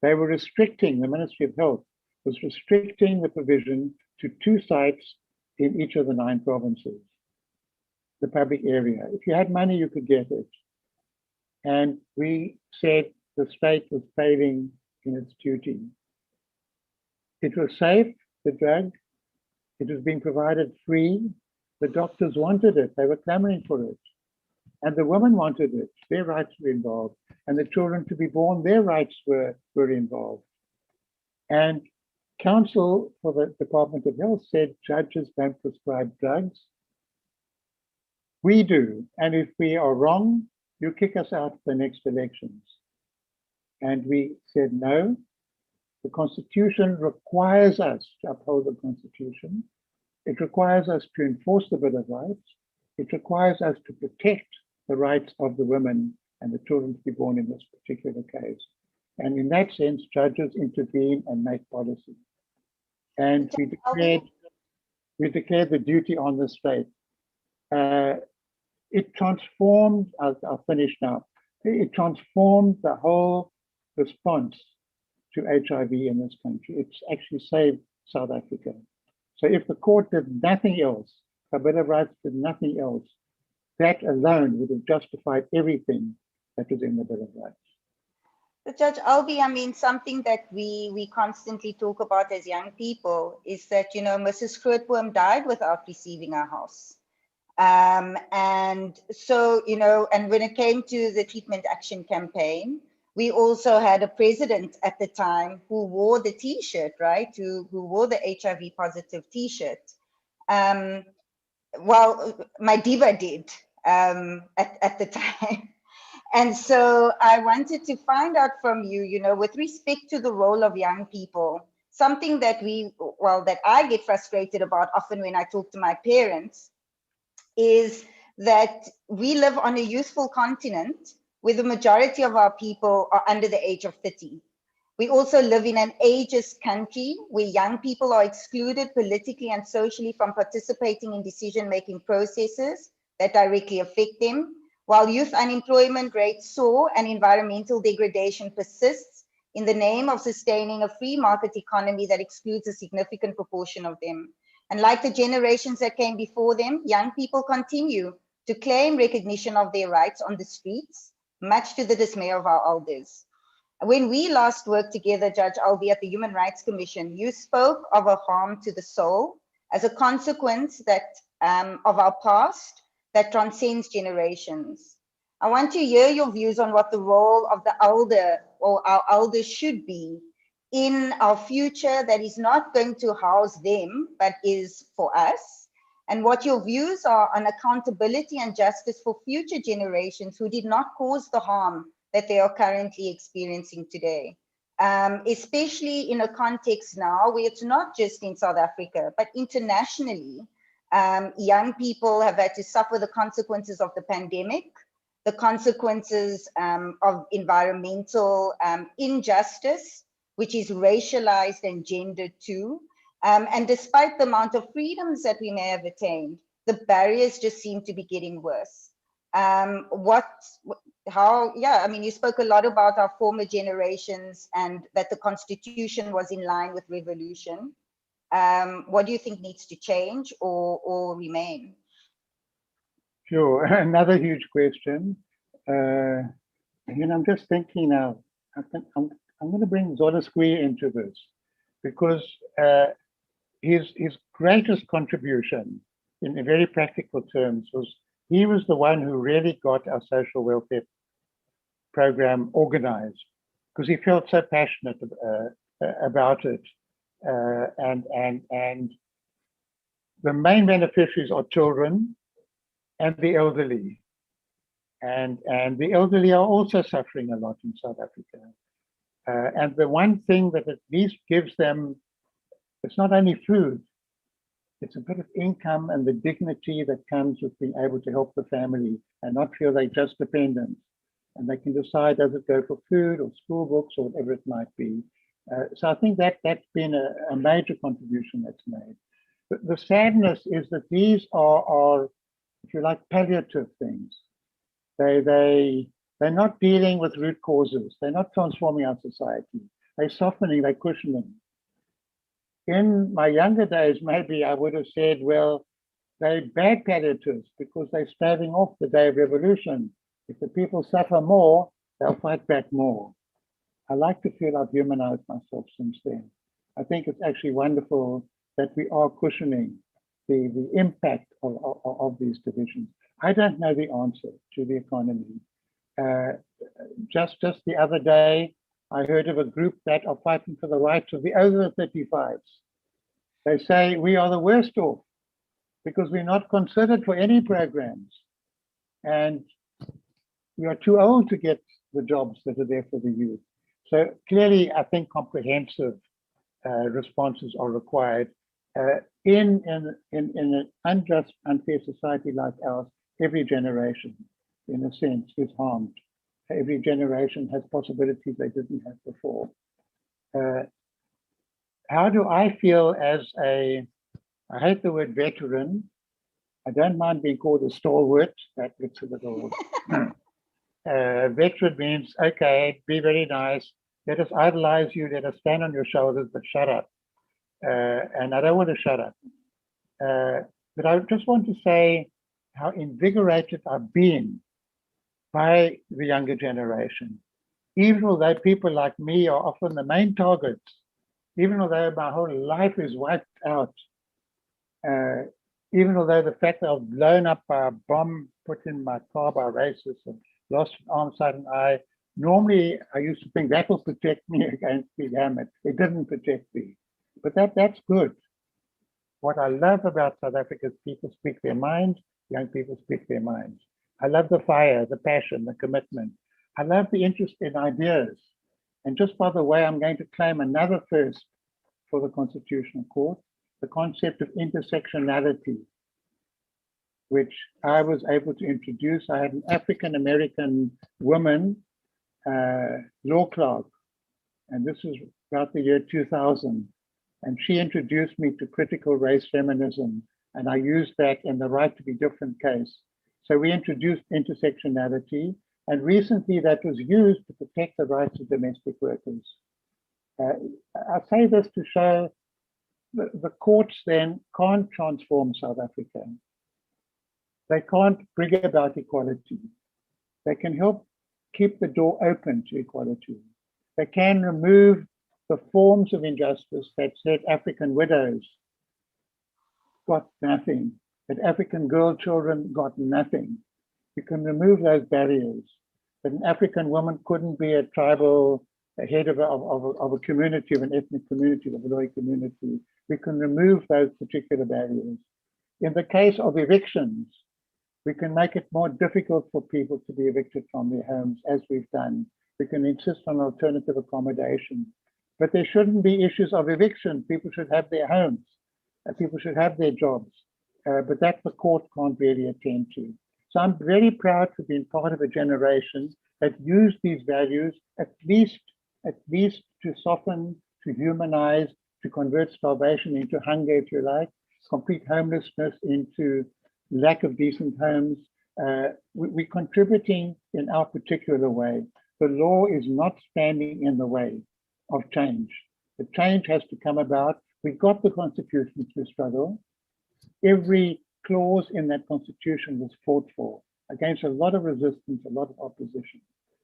they were restricting, the Ministry of Health was restricting the provision to 2 sites in each of the 9 provinces, the public area. If you had money, you could get it. And we said the state was failing in its duty. It was safe, the drug. It was being provided free. The doctors wanted it. They were clamoring for it. And the women wanted it. Their rights were involved. And the children to be born, their rights were involved. And counsel for the Department of Health said judges don't prescribe drugs. We do. And if we are wrong, you kick us out of the next elections. And we said no. The Constitution requires us to uphold the Constitution. It requires us to enforce the Bill of Rights. It requires us to protect the rights of the women and the children to be born in this particular case. And in that sense, judges intervene and make policy. And we declared the duty on the state. It transformed, I'll finish now, it transformed the whole response to HIV in this country. It's actually saved South Africa. So if the court did nothing else, the Bill of Rights did nothing else, that alone would have justified everything that was in the Bill of Rights. But Judge Albie, I mean, something that we constantly talk about as young people is that, you know, Mrs. Grootboom died without receiving a house. And so, you know, and when it came to the treatment action campaign, we also had a president at the time who wore the T-shirt, right? Who wore the HIV positive T-shirt. Well, my diva did at the time. And so I wanted to find out from you, you know, with respect to the role of young people, something that that I get frustrated about often when I talk to my parents is that we live on a youthful continent where the majority of our people are under the age of 30. We also live in an ageist country where young people are excluded politically and socially from participating in decision-making processes that directly affect them, while youth unemployment rates soar and environmental degradation persists in the name of sustaining a free market economy that excludes a significant proportion of them. And like the generations that came before them, young people continue to claim recognition of their rights on the streets, much to the dismay of our elders. When we last worked together, Judge Albie, at the Human Rights Commission, you spoke of a harm to the soul as a consequence of our past that transcends generations. I want to hear your views on what the role of the elder or our elders should be in our future that is not going to house them, but is for us, and what your views are on accountability and justice for future generations who did not cause the harm that they are currently experiencing today, especially in a context now where it's not just in South Africa, but internationally. Young people have had to suffer the consequences of the pandemic, the consequences of environmental injustice, which is racialized and gendered too. And despite the amount of freedoms that we may have attained, the barriers just seem to be getting worse. I mean, you spoke a lot about our former generations and that the Constitution was in line with revolution. What do you think needs to change or remain? Sure, another huge question. You know, I'm just thinking now, I'm going to bring Zola Skweyiya into this because his greatest contribution in very practical terms was he was the one who really got our social welfare program organized because he felt so passionate about it. And the main beneficiaries are children and the elderly. And the elderly are also suffering a lot in South Africa. And the one thing that at least gives them, it's not only food, it's a bit of income and the dignity that comes with being able to help the family and not feel they're just dependent. And they can decide, does it go for food or school books or whatever it might be. So I think that's been a major contribution that's made. But the sadness is that these are, if you like, palliative things. They're not dealing with root causes. They're not transforming our society. They're softening, they're cushioning. In my younger days, maybe I would have said, well, they're bad palliatives because they're staving off the day of revolution. If the people suffer more, they'll fight back more. I like to feel I've humanized myself since then. I think it's actually wonderful that we are cushioning the impact of these divisions. I don't know the answer to the economy. Just the other day, I heard of a group that are fighting for the rights of the over 35s. They say we are the worst off because we're not considered for any programs. And we are too old to get the jobs that are there for the youth. So clearly, I think comprehensive responses are required. In an unjust, unfair society like ours, every generation, in a sense, is harmed. Every generation has possibilities they didn't have before. How do I feel as I hate the word veteran. I don't mind being called a stalwart. That gets a little. Veteran means, okay, be very nice. Let us idolize you. Let us stand on your shoulders, but shut up. And I don't want to shut up. But I just want to say how invigorated I've been by the younger generation. Even although people like me are often the main targets, even although my whole life is wiped out, even although the fact that I've blown up by a bomb put in my car by racists and lost an arm, side, and eye, normally I used to think that will protect me against being hammered. It didn't protect me. But that's good. What I love about South Africa is people speak their minds, young people speak their minds. I love the fire, the passion, the commitment. I love the interest in ideas. And just by the way, I'm going to claim another first for the Constitutional Court, the concept of intersectionality, which I was able to introduce. I had an African-American woman, law clerk, and this is about the year 2000. And she introduced me to critical race feminism, and I used that in the Right to Be Different case. So we introduced intersectionality, and recently that was used to protect the rights of domestic workers. I say this to show that the courts then can't transform South Africa. They can't bring about equality. They can help keep the door open to equality. They can remove the forms of injustice that said African widows got nothing, that African girl children got nothing. You can remove those barriers, that an African woman couldn't be a tribal head of a community, of an ethnic community, the Baloyi community. We can remove those particular barriers. In the case of evictions, we can make it more difficult for people to be evicted from their homes, as we've done. We can insist on alternative accommodation. But there shouldn't be issues of eviction. People should have their homes. People should have their jobs. But that the court can't really attend to. So I'm very proud to be part of a generation that used these values at least to soften, to humanize, to convert starvation into hunger, if you like, complete homelessness into lack of decent homes. We're contributing in our particular way. The law is not standing in the way of change. The change has to come about. We got the Constitution through struggle. Every clause in that Constitution was fought for against a lot of resistance, a lot of opposition.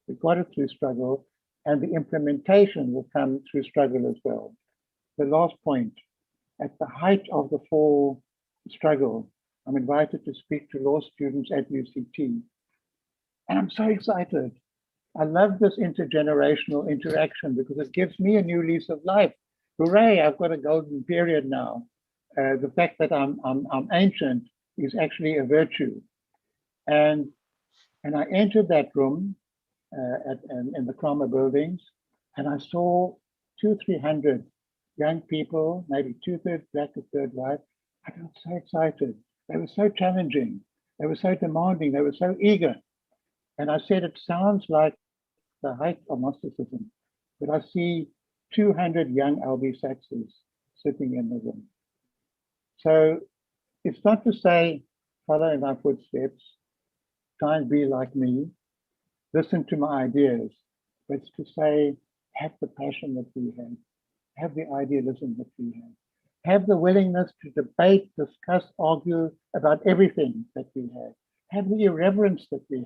We got it through struggle, and the implementation will come through struggle as well. The last point, at the height of the fall struggle, I'm invited to speak to law students at UCT. And I'm so excited. I love this intergenerational interaction because it gives me a new lease of life. Hooray, I've got a golden period now. The fact that I'm ancient is actually a virtue. And I entered that room in the Kramer buildings, and I saw 200-300 young people, maybe 2/3 black, 1/3 white. I got so excited. They were so challenging. They were so demanding. They were so eager. And I said, it sounds like the height of Gnosticism, but I see 200 young Albie Sachses sitting in the room. So it's not to say, follow in my footsteps, try and be like me, listen to my ideas, but it's to say, have the passion that we have the idealism that we have the willingness to debate, discuss, argue about everything that we have the irreverence that we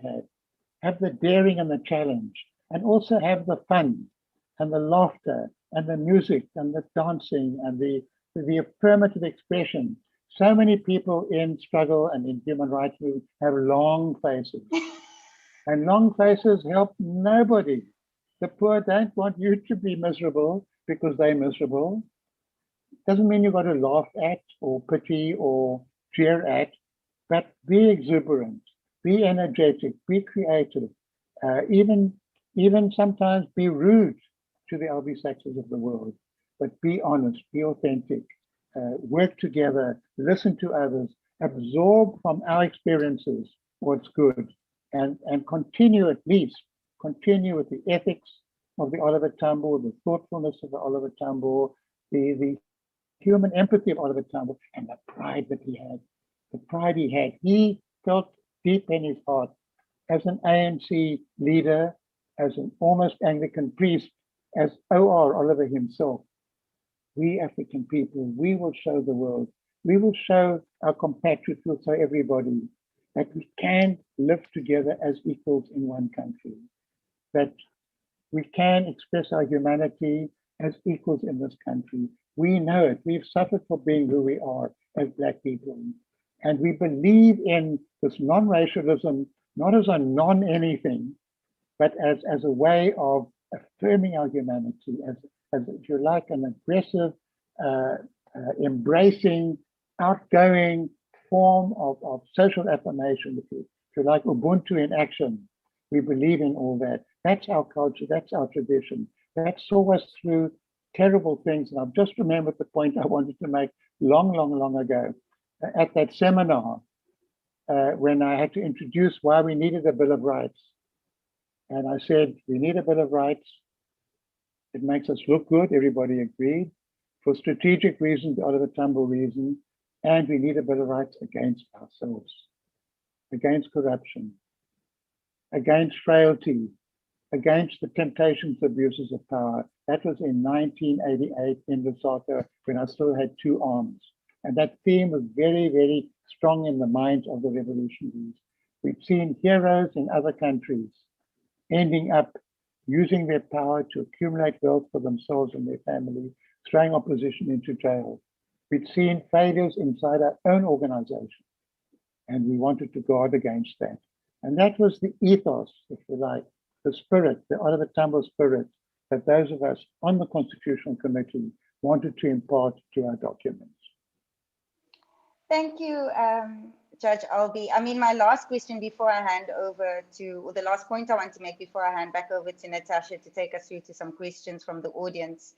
have the daring and the challenge, and also have the fun and the laughter and the music and the dancing and the affirmative expression. So many people in struggle and in human rights movement have long faces. And long faces help nobody. The poor don't want you to be miserable because they're miserable. Doesn't mean you've got to laugh at or pity or jeer at, but be exuberant, be energetic, be creative, even sometimes be rude to the Albie Sachses of the world, but be honest, be authentic, work together, listen to others, absorb from our experiences what's good, and continue with the ethics of the Oliver Tambo, the thoughtfulness of the Oliver Tambo, the human empathy of Oliver Tambo, and the pride that he had. The pride he had. He felt deep in his heart as an ANC leader, as an almost Anglican priest, as O.R. Oliver himself. We African people, we will show the world, we will show our compatriots, we'll show everybody that we can live together as equals in one country, that we can express our humanity as equals in this country. We know it. We've suffered for being who we are as Black people. And we believe in this non-racialism, not as a non-anything, but as a way of affirming our humanity, as if you like, an aggressive, embracing, outgoing form of social affirmation, if you like, Ubuntu in action. We believe in all that. That's our culture, that's our tradition. That saw us through terrible things. And I've just remembered the point I wanted to make long ago at that seminar when I had to introduce why we needed a Bill of Rights. And I said, we need a Bill of Rights. It makes us look good, everybody agreed. For strategic reasons, the Oliver Tambo reason, and we need a Bill of Rights against ourselves, against corruption, against frailty, against the temptations, abuses of power. That was in 1988 in Lesotho, when I still had two arms. And that theme was very, very strong in the minds of the revolutionaries. We've seen heroes in other countries ending up using their power to accumulate wealth for themselves and their family, throwing opposition into jail. We've seen failures inside our own organization, and we wanted to guard against that. And that was the ethos, if you like, the spirit, the Oliver Tambo spirit, that those of us on the Constitutional Committee wanted to impart to our documents. Thank you, Judge Albie. I mean, my last question before I hand over to, or the last point I want to make before I hand back over to Natasha to take us through to some questions from the audience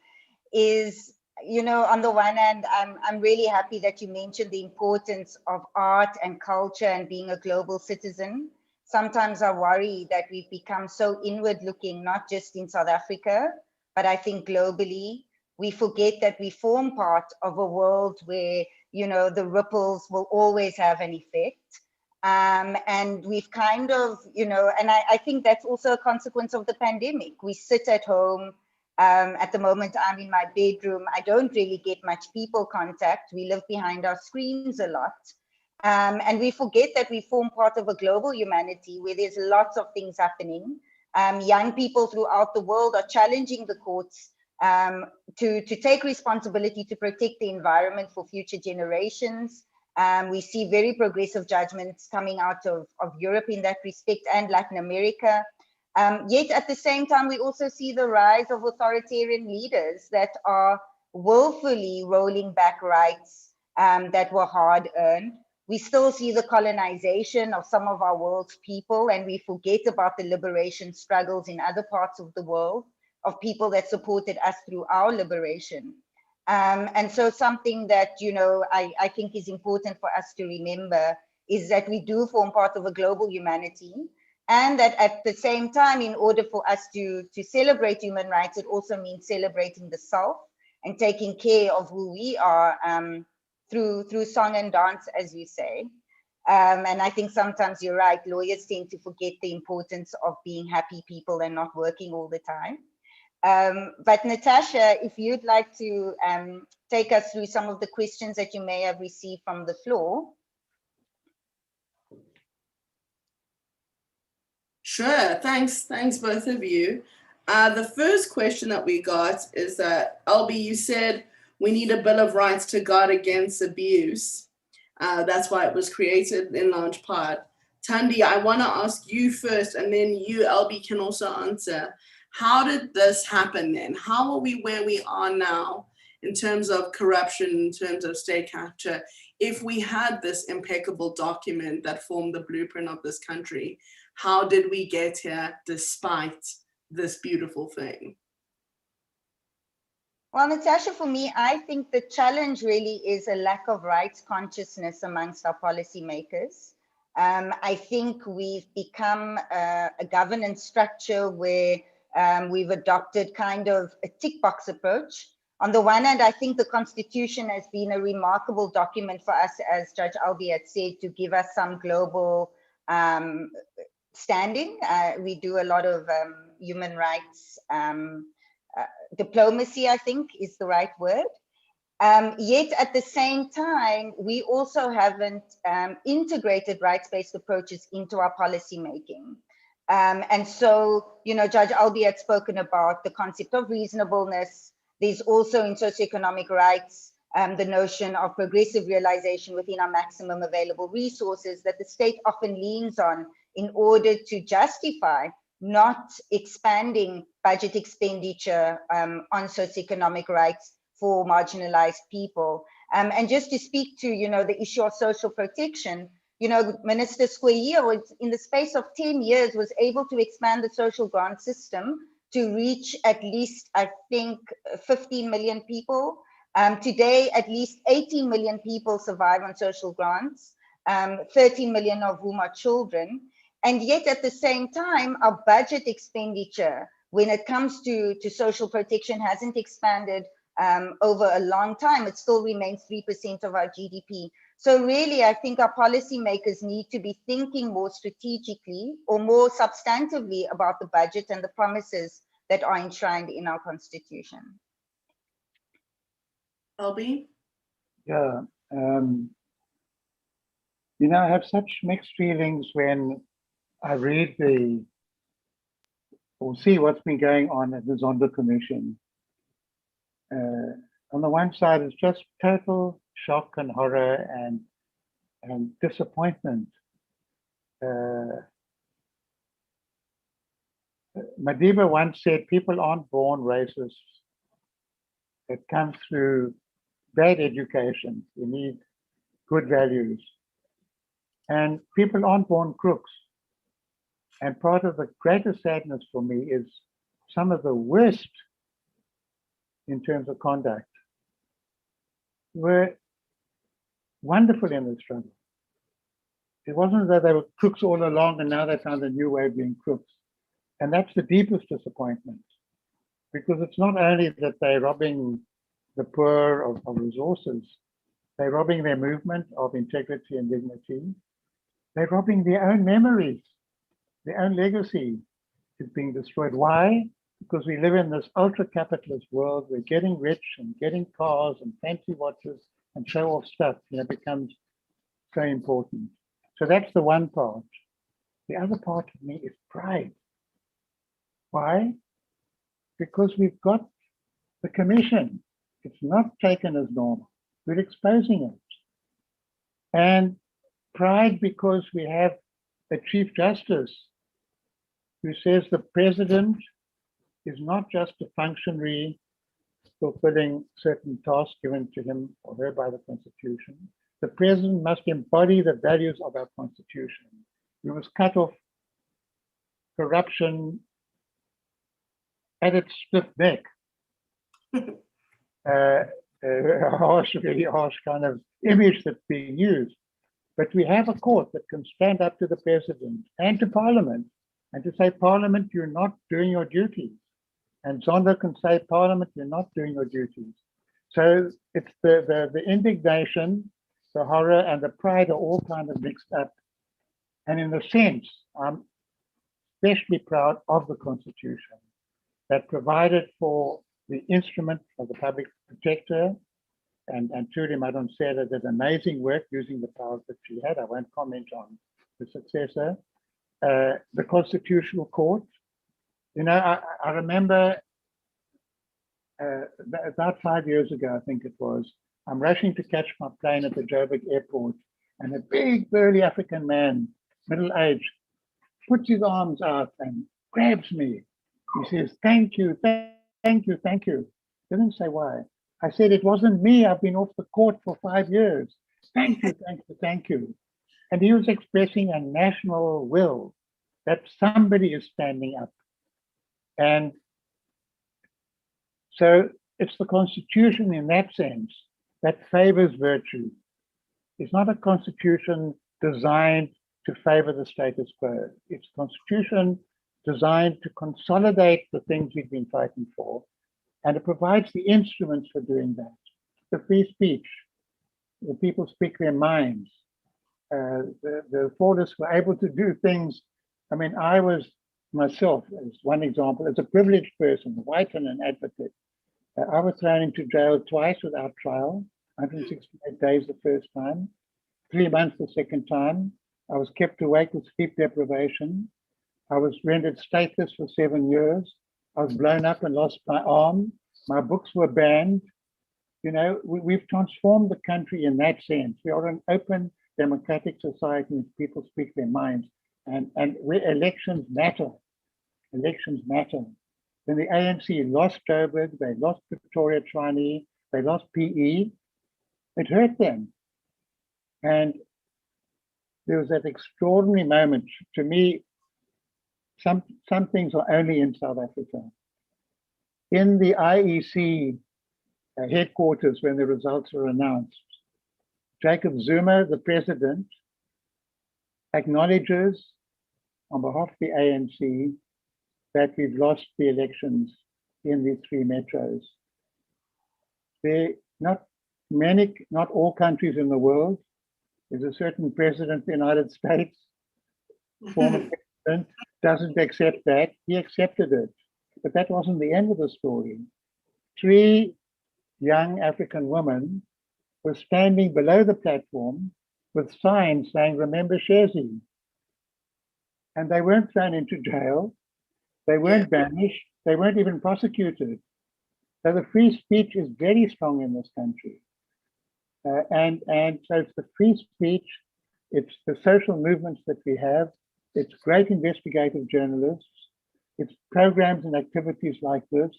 is, you know, on the one hand, I'm really happy that you mentioned the importance of art and culture and being a global citizen. Sometimes I worry that we've become so inward looking, not just in South Africa, but I think globally. We forget that we form part of a world where, you know, the ripples will always have an effect. And we've kind of, you know, and I think that's also a consequence of the pandemic. We sit at home. At the moment, I'm in my bedroom. I don't really get much people contact. We live behind our screens a lot. And we forget that we form part of a global humanity where there's lots of things happening. Young people throughout the world are challenging the courts to take responsibility to protect the environment for future generations. We see very progressive judgments coming out of Europe in that respect and Latin America. Yet at the same time, we also see the rise of authoritarian leaders that are willfully rolling back rights that were hard earned. We still see the colonization of some of our world's people, and we forget about the liberation struggles in other parts of the world of people that supported us through our liberation. And so something that, you know, I think is important for us to remember is that we do form part of a global humanity, and that at the same time, in order for us to celebrate human rights, it also means celebrating the self and taking care of who we are through song and dance, as you say. And I think sometimes you're right, lawyers tend to forget the importance of being happy people and not working all the time. But Natasha, if you'd like to take us through some of the questions that you may have received from the floor. Sure, thanks both of you. The first question that we got is that, Albie, you said we need a Bill of Rights to guard against abuse. That's why it was created in large part. Thandi, I want to ask you first, and then you, Albie, can also answer. How did this happen then? How are we where we are now in terms of corruption, in terms of state capture, if we had this impeccable document that formed the blueprint of this country? How did we get here despite this beautiful thing? Well, Natasha, for me, I think the challenge really is a lack of rights consciousness amongst our policymakers. I think we've become a governance structure where we've adopted kind of a tick box approach. On the one hand, I think the Constitution has been a remarkable document for us, as Judge Albie had said, to give us some global standing. We do a lot of human rights diplomacy, I think is the right word. Yet at the same time, we also haven't integrated rights-based approaches into our policy making. And so, you know, Judge Albie had spoken about the concept of reasonableness. There's also in socioeconomic rights, the notion of progressive realization within our maximum available resources that the state often leans on in order to justify not expanding budget expenditure on socioeconomic rights for marginalized people. And just to speak to, you know, the issue of social protection, you know, Minister Skweyiya was in the space of 10 years was able to expand the social grant system to reach at least, I think, 15 million people. Today, at least 18 million people survive on social grants, 13 million of whom are children. And yet at the same time, our budget expenditure, when it comes to social protection, hasn't expanded over a long time. It still remains 3% of our GDP. So really, I think our policymakers need to be thinking more strategically or more substantively about the budget and the promises that are enshrined in our Constitution. Albie? Yeah, you know, I have such mixed feelings when I read or see what's been going on at the Zondo Commission. On the one side, it's just total shock and horror and disappointment. Madiba once said, people aren't born racists. It comes through great education. You need good values. And people aren't born crooks. And part of the greatest sadness for me is some of the worst in terms of conduct were wonderful in the struggle. It wasn't that they were crooks all along and now they found a new way of being crooks. And that's the deepest disappointment, because it's not only that they're robbing the poor of resources, they're robbing their movement of integrity and dignity. They're robbing their own memories, their own legacy is being destroyed. Why? Because we live in this ultra-capitalist world. We're getting rich and getting cars and fancy watches and show off stuff, you know, becomes so important. So that's the one part. The other part of me is pride. Why? Because we've got the commission. It's not taken as normal. We're exposing it. And pride because we have a Chief Justice who says the president is not just a functionary fulfilling certain tasks given to him or her by the Constitution. The president must embody the values of our Constitution. We must cut off corruption at its stiff neck. Harsh, really harsh kind of image that's being used. But we have a court that can stand up to the president and to Parliament and to say, Parliament, you're not doing your duties. And Zola can say, Parliament, you're not doing your duties. So it's the indignation, the horror, and the pride are all kind of mixed up. And in a sense, I'm especially proud of the Constitution that provided for the instrument of the public protector, and Turim Madonsela did amazing work using the powers that she had. I won't comment on the successor. The Constitutional Court. You know, I remember about 5 years ago, I think it was, I'm rushing to catch my plane at the Joburg airport, and a big burly African man, middle-aged, puts his arms out and grabs me. He says, thank you, thank you, thank you. Didn't say why. I said, it wasn't me. I've been off the court for 5 years. Thank you, thank you, thank you. And he was expressing a national will that somebody is standing up. And so it's the Constitution in that sense that favors virtue. It's not a Constitution designed to favor the status quo. It's a Constitution designed to consolidate the things we've been fighting for, and it provides the instruments for doing that. The free speech, the people speak their minds. The Fordists were able to do things. I mean, I was myself, as one example, as a privileged person, white and an advocate. I was thrown into jail twice without trial, 168 days the first time, 3 months the second time. I was kept awake with sleep deprivation. I was rendered stateless for 7 years. I was blown up and lost my arm. My books were banned. You know, we've transformed the country in that sense. We are an open, democratic society in which people speak their minds. And where elections matter. Elections matter. When the ANC lost Joburg, they lost Pretoria Trinity, they lost PE, it hurt them. And there was that extraordinary moment. To me, some things are only in South Africa. In the IEC headquarters, when the results were announced, Jacob Zuma, the president, acknowledges on behalf of the ANC that we've lost the elections in these 3 metros. Not all countries in the world. There's a certain president of the United States, former president, doesn't accept that. He accepted it, but that wasn't the end of the story. 3 young African women were standing below the platform with signs saying, remember Shezi. And they weren't thrown into jail. They weren't banished. They weren't even prosecuted. So the free speech is very strong in this country. And so it's the free speech, it's the social movements that we have, it's great investigative journalists, it's programs and activities like this,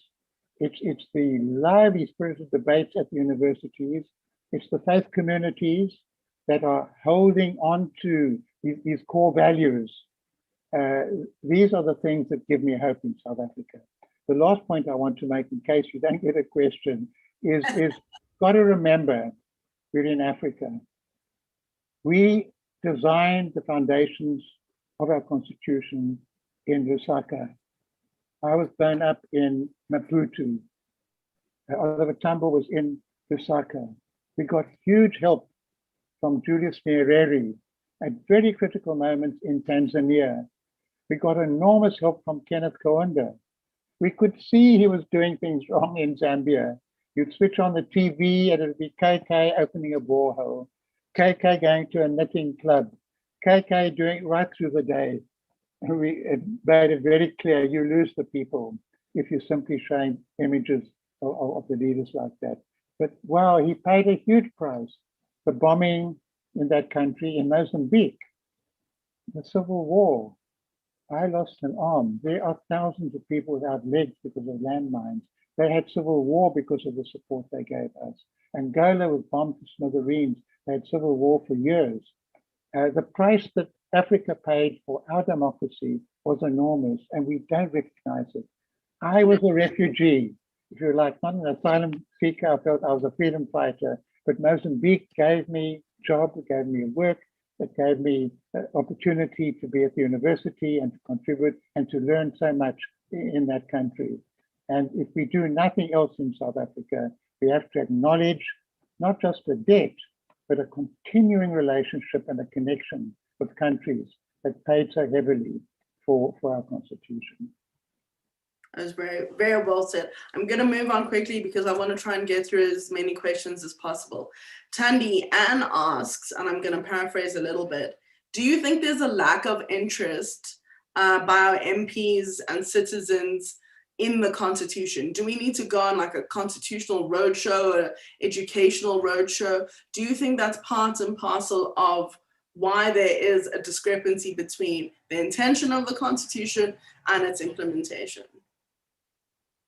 it's the lively spirited debates at the universities, it's the faith communities that are holding on to these core values. These are the things that give me hope in South Africa. The last point I want to make, in case you don't get a question, is got to remember we're in Africa. We designed the foundations of our constitution in Lusaka. I was grown up in Maputo. Oliver Tambo was in Lusaka. We got huge help from Julius Nyerere at very critical moments in Tanzania. We got enormous help from Kenneth Kaunda. We could see he was doing things wrong in Zambia. You'd switch on the TV and it'd be KK opening a borehole, KK going to a knitting club, KK doing right through the day. We made it very clear, you lose the people if you're simply showing images of the leaders like that. But wow, he paid a huge price. The bombing in that country, in Mozambique, the civil war. I lost an arm. There are thousands of people without legs because of landmines. They had civil war because of the support they gave us. Angola was bombed to smithereens. They had civil war for years. The price that Africa paid for our democracy was enormous, and we don't recognize it. I was a refugee, if you like, not an asylum seeker. I felt I was a freedom fighter, but Mozambique gave me a job, it gave me work, it gave me an opportunity to be at the university and to contribute and to learn so much in that country. And if we do nothing else in South Africa, we have to acknowledge not just a debt, but a continuing relationship and a connection with countries that paid so heavily for our constitution. That was very, very well said. I'm going to move on quickly because I want to try and get through as many questions as possible. Thandi, Anne asks, and I'm going to paraphrase a little bit, do you think there's a lack of interest by our MPs and citizens in the Constitution? Do we need to go on like a constitutional roadshow or an educational roadshow? Do you think that's part and parcel of why there is a discrepancy between the intention of the Constitution and its implementation?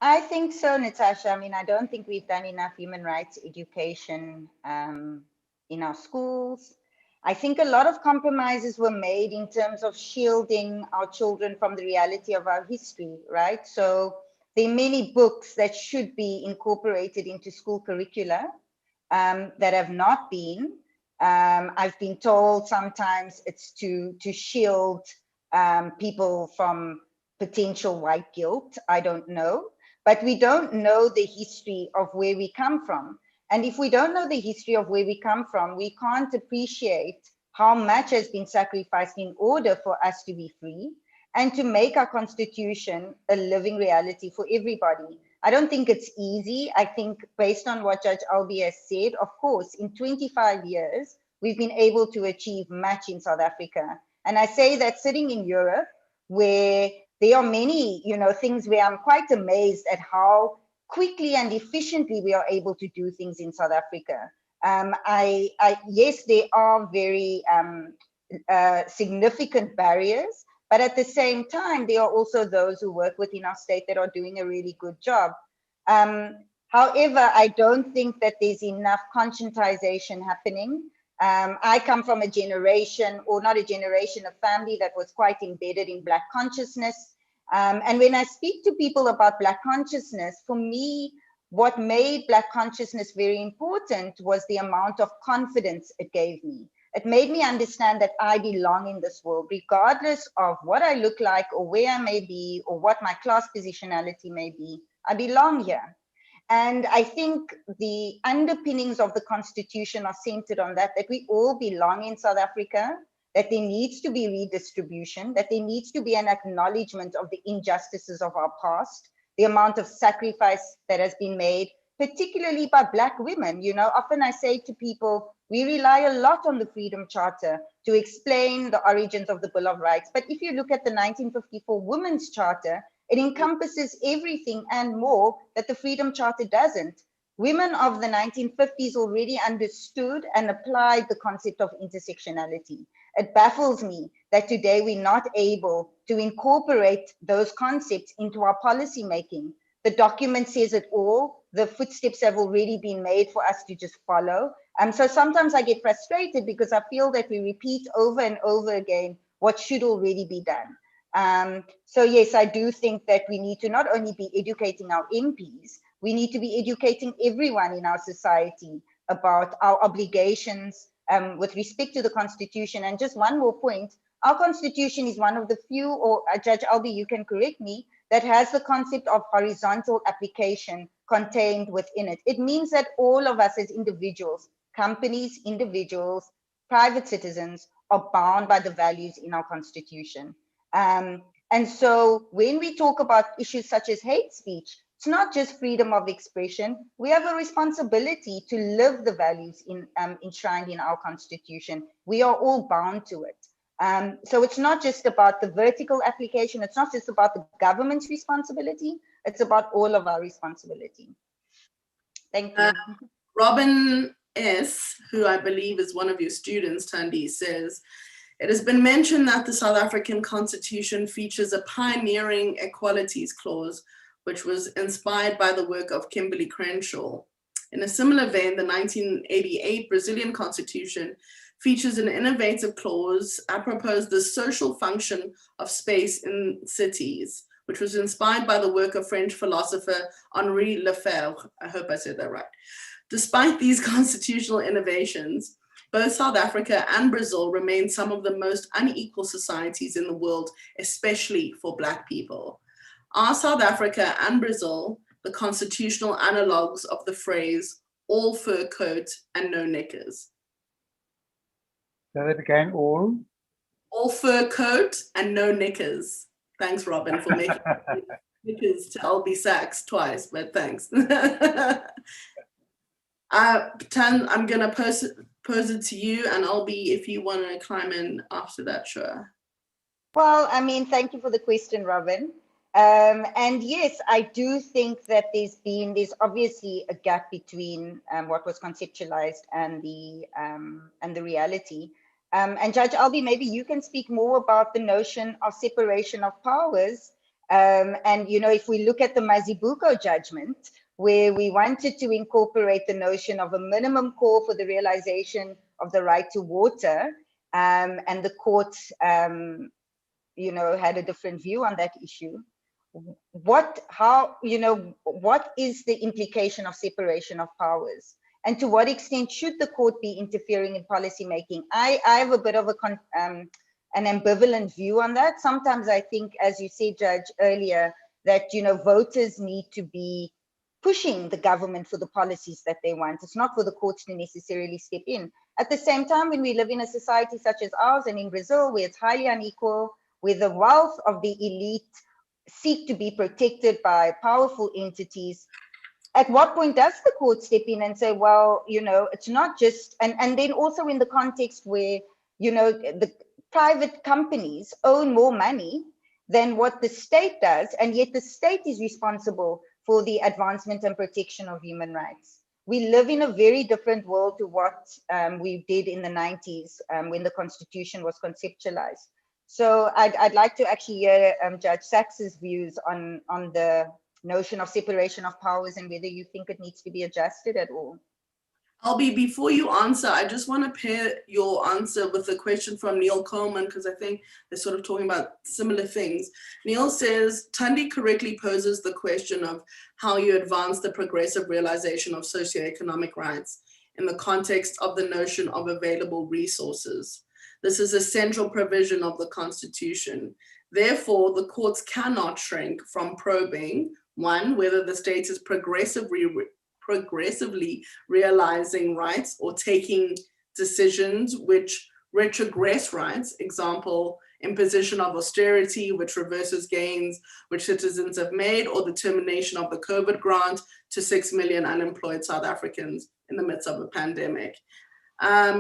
I think so, Natasha. I mean, I don't think we've done enough human rights education in our schools. I think a lot of compromises were made in terms of shielding our children from the reality of our history, right? So there are many books that should be incorporated into school curricula that have not been. I've been told sometimes it's to shield people from potential white guilt. I don't know. But we don't know the history of where we come from. And if we don't know the history of where we come from, we can't appreciate how much has been sacrificed in order for us to be free and to make our Constitution a living reality for everybody. I don't think it's easy. I think based on what Judge Albie has said, of course, in 25 years, we've been able to achieve much in South Africa. And I say that sitting in Europe, where there are many, things where I'm quite amazed at how quickly and efficiently we are able to do things in South Africa. Yes, there are very significant barriers, but at the same time, there are also those who work within our state that are doing a really good job. However, I don't think that there's enough conscientization happening. I come from a generation, or not a generation, a family that was quite embedded in Black consciousness. And when I speak to people about Black consciousness, for me, what made Black consciousness very important was the amount of confidence it gave me. It made me understand that I belong in this world, regardless of what I look like or where I may be or what my class positionality may be. I belong here. And I think the underpinnings of the Constitution are centered on that we all belong in South Africa, that there needs to be redistribution, that there needs to be an acknowledgement of the injustices of our past, the amount of sacrifice that has been made, particularly by Black women. Often I say to people, we rely a lot on the Freedom Charter to explain the origins of the Bill of Rights. But if you look at the 1954 Women's Charter, it encompasses everything and more that the Freedom Charter doesn't. Women of the 1950s already understood and applied the concept of intersectionality. It baffles me that today we're not able to incorporate those concepts into our policy making. The document says it all. The footsteps have already been made for us to just follow. So sometimes I get frustrated because I feel that we repeat over and over again what should already be done. So yes, I do think that we need to not only be educating our MPs, we need to be educating everyone in our society about our obligations with respect to the Constitution. And just one more point, our Constitution is one of the few, or Judge Albie, you can correct me, that has the concept of horizontal application contained within it. It means that all of us as individuals, companies, individuals, private citizens, are bound by the values in our Constitution. And so when we talk about issues such as hate speech, it's not just freedom of expression. We have a responsibility to live the values enshrined in our Constitution. We are all bound to it. So it's not just about the vertical application. It's not just about the government's responsibility. It's about all of our responsibility. Thank you. Robin S., who I believe is one of your students, Thandi, says, it has been mentioned that the South African Constitution features a pioneering equalities clause. which was inspired by the work of Kimberly Crenshaw. In a similar vein, the 1988 Brazilian Constitution features an innovative clause apropos the social function of space in cities, which was inspired by the work of French philosopher Henri Lefebvre. I hope I said that right. Despite these constitutional innovations, both South Africa and Brazil remain some of the most unequal societies in the world, especially for Black people. Are South Africa and Brazil the constitutional analogues of the phrase, all fur coat and no knickers? Say that again, all? All fur coat and no knickers. Thanks, Robin, for making knickers to Albie Sachs twice, but thanks. Tan, I'm gonna pose it to you, and Albie, if you want to climb in after that, sure. Well, I mean, thank you for the question, Robin. And yes, I do think that there's obviously a gap between what was conceptualized and the reality. And Judge Albie, maybe you can speak more about the notion of separation of powers. And, you know, if we look at the Mazibuko judgment, where we wanted to incorporate the notion of a minimum call for the realization of the right to water, and the court, you know, had a different view on that issue. What is the implication of separation of powers? And to what extent should the court be interfering in policy making? I have a bit of an ambivalent view on that. Sometimes I think, as you said, Judge, earlier, that, you know, voters need to be pushing the government for the policies that they want. It's not for the courts to necessarily step in. At the same time, when we live in a society such as ours and in Brazil, where it's highly unequal, where the wealth of the elite seek to be protected by powerful entities, at what point does the court step in and say, well, you know, it's not just, and then also in the context where, you know, the private companies own more money than what the state does, and yet the state is responsible for the advancement and protection of human rights. We live in a very different world to what we did in the 90s when the Constitution was conceptualized. So I'd like to actually hear Judge Sachs's views on the notion of separation of powers and whether you think it needs to be adjusted at all. Albie, before you answer, I just want to pair your answer with a question from Neil Coleman, because I think they're sort of talking about similar things. Neil says, Thandi correctly poses the question of how you advance the progressive realization of socio-economic rights in the context of the notion of available resources. This is a central provision of the Constitution. Therefore, the courts cannot shrink from probing, one, whether the state is progressively realizing rights or taking decisions which retrogress rights, example, imposition of austerity, which reverses gains which citizens have made, or the termination of the COVID grant to 6 million unemployed South Africans in the midst of a pandemic.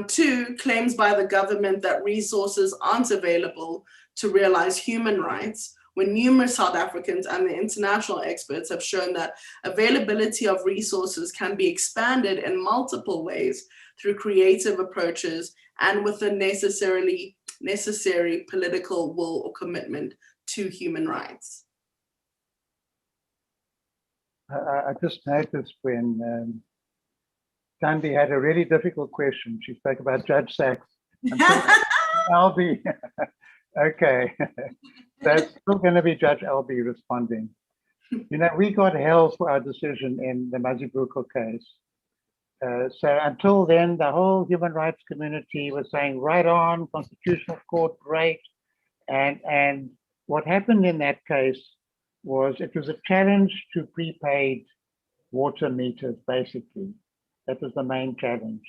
Two, claims by the government that resources aren't available to realize human rights, when numerous South Africans and the international experts have shown that availability of resources can be expanded in multiple ways through creative approaches and with the necessary political will or commitment to human rights. I just noticed when Thandi had a really difficult question. She spoke about Judge Sachs. Albie. Okay. That's still going to be Judge Albie responding. You know, we got hell for our decision in the Mazibuko case. So until then, the whole human rights community was saying, right on, Constitutional Court, great. And what happened in that case was it was a challenge to prepaid water meters, basically. That was the main challenge.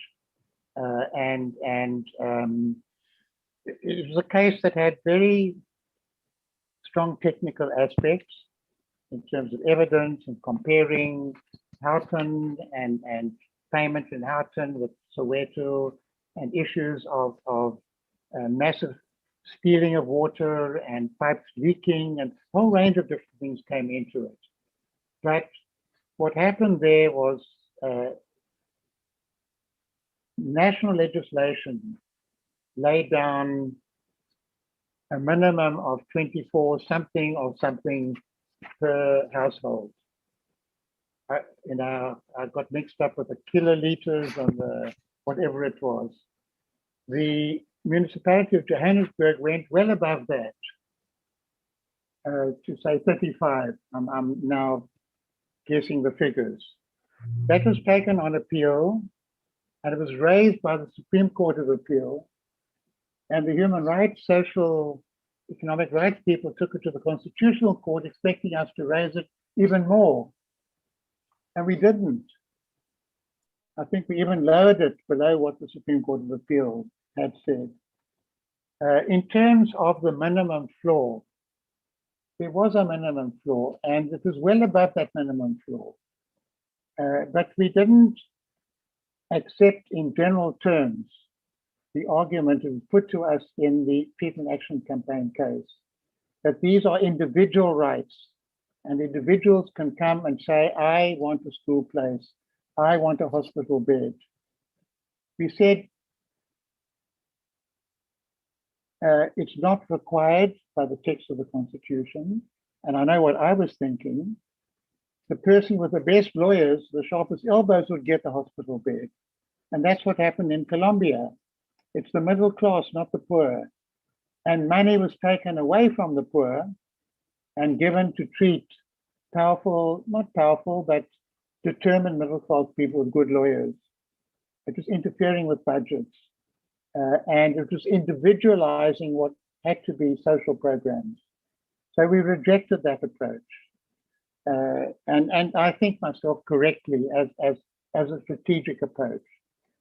It was a case that had very strong technical aspects in terms of evidence and comparing Houghton and payment in Houghton with Soweto and issues of massive stealing of water and pipes leaking, and a whole range of different things came into it. But what happened there was national legislation laid down a minimum of 24 something per household. I got mixed up with the kiloliters and the whatever it was. The municipality of Johannesburg went well above that, to say 35. I'm now guessing the figures. That was taken on appeal, and it was raised by the Supreme Court of Appeal, and the human rights, social, economic rights people took it to the Constitutional Court, expecting us to raise it even more. And we didn't. I think we even lowered it below what the Supreme Court of Appeal had said. In terms of the minimum floor, there was a minimum floor, and it was well above that minimum floor. But we didn't accept in general terms the argument that was put to us in the People in Action Campaign case, that these are individual rights, and individuals can come and say, I want a school place, I want a hospital bed. We said it's not required by the text of the Constitution, and I know what I was thinking. The person with the best lawyers, the sharpest elbows, would get the hospital bed. And that's what happened in Colombia. It's the middle class, not the poor. And money was taken away from the poor and given to treat powerful, not powerful, but determined middle class people with good lawyers. It was interfering with budgets. And it was individualizing what had to be social programs. So we rejected that approach. And I think myself correctly as a strategic approach.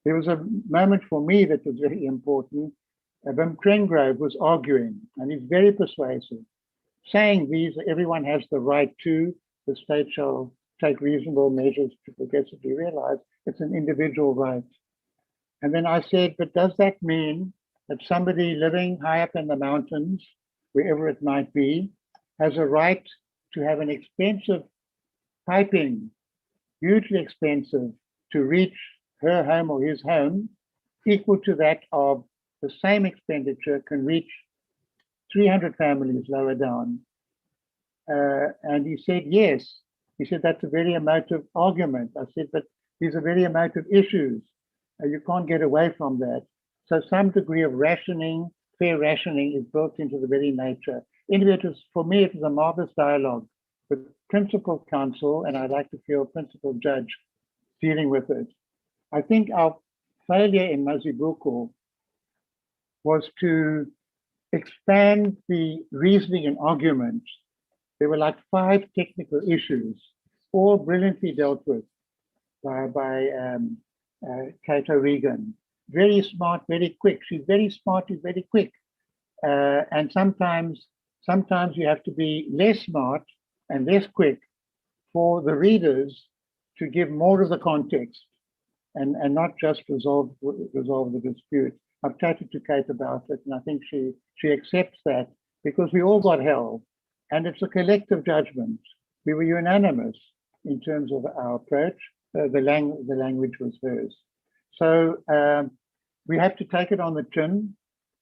There was a moment for me that was very important. Wim Krengrove was arguing, and he's very persuasive, saying everyone has the right to, the state shall take reasonable measures to progressively realize it's an individual right. And then I said, but does that mean that somebody living high up in the mountains, wherever it might be, has a right to have an expensive piping, hugely expensive, to reach her home or his home, equal to that of the same expenditure can reach 300 families lower down? And he said, yes. He said, that's a very emotive argument. I said, but these are very emotive issues. You can't get away from that. So some degree of rationing, fair rationing, is built into the very nature. Anyway, for me, it was a marvelous dialogue with principal counsel, and I'd like to feel principal judge dealing with it. I think our failure in Mazibuko was to expand the reasoning and argument. There were like 5 technical issues, all brilliantly dealt with by Kato Regan. Very smart, very quick. She's very smart, she's very quick. And sometimes you have to be less smart and less quick for the readers to give more of the context and not just resolve the dispute. I've chatted to Kate about it, and I think she accepts that, because we all got held, and it's a collective judgment. We were unanimous in terms of our approach. The language was hers. So we have to take it on the chin.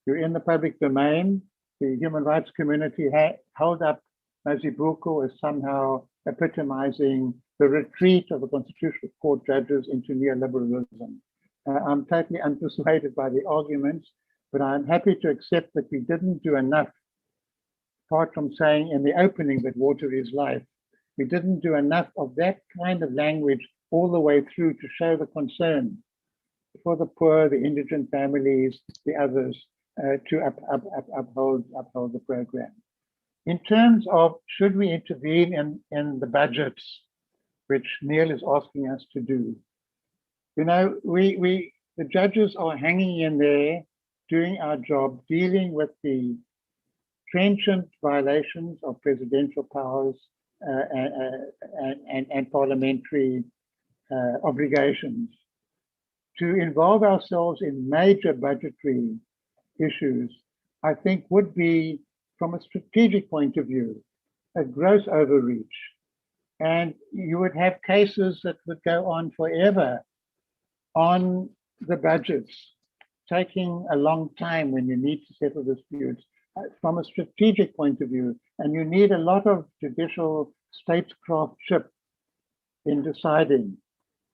You're in the public domain. The human rights community held up Mazibuko as somehow epitomizing the retreat of the Constitutional Court judges into neoliberalism. I'm totally unpersuaded by the arguments, but I'm happy to accept that we didn't do enough, apart from saying in the opening that water is life. We didn't do enough of that kind of language all the way through to show the concern for the poor, the indigent families, the others, to uphold the program. In terms of should we intervene in the budgets, which Neil is asking us to do, you know, the judges are hanging in there, doing our job, dealing with the trenchant violations of presidential powers and parliamentary obligations. To involve ourselves in major budgetary issues, I think would be, from a strategic point of view, a gross overreach. And you would have cases that would go on forever on the budgets, taking a long time when you need to settle disputes. from a strategic point of view, and you need a lot of judicial statecraftship in deciding.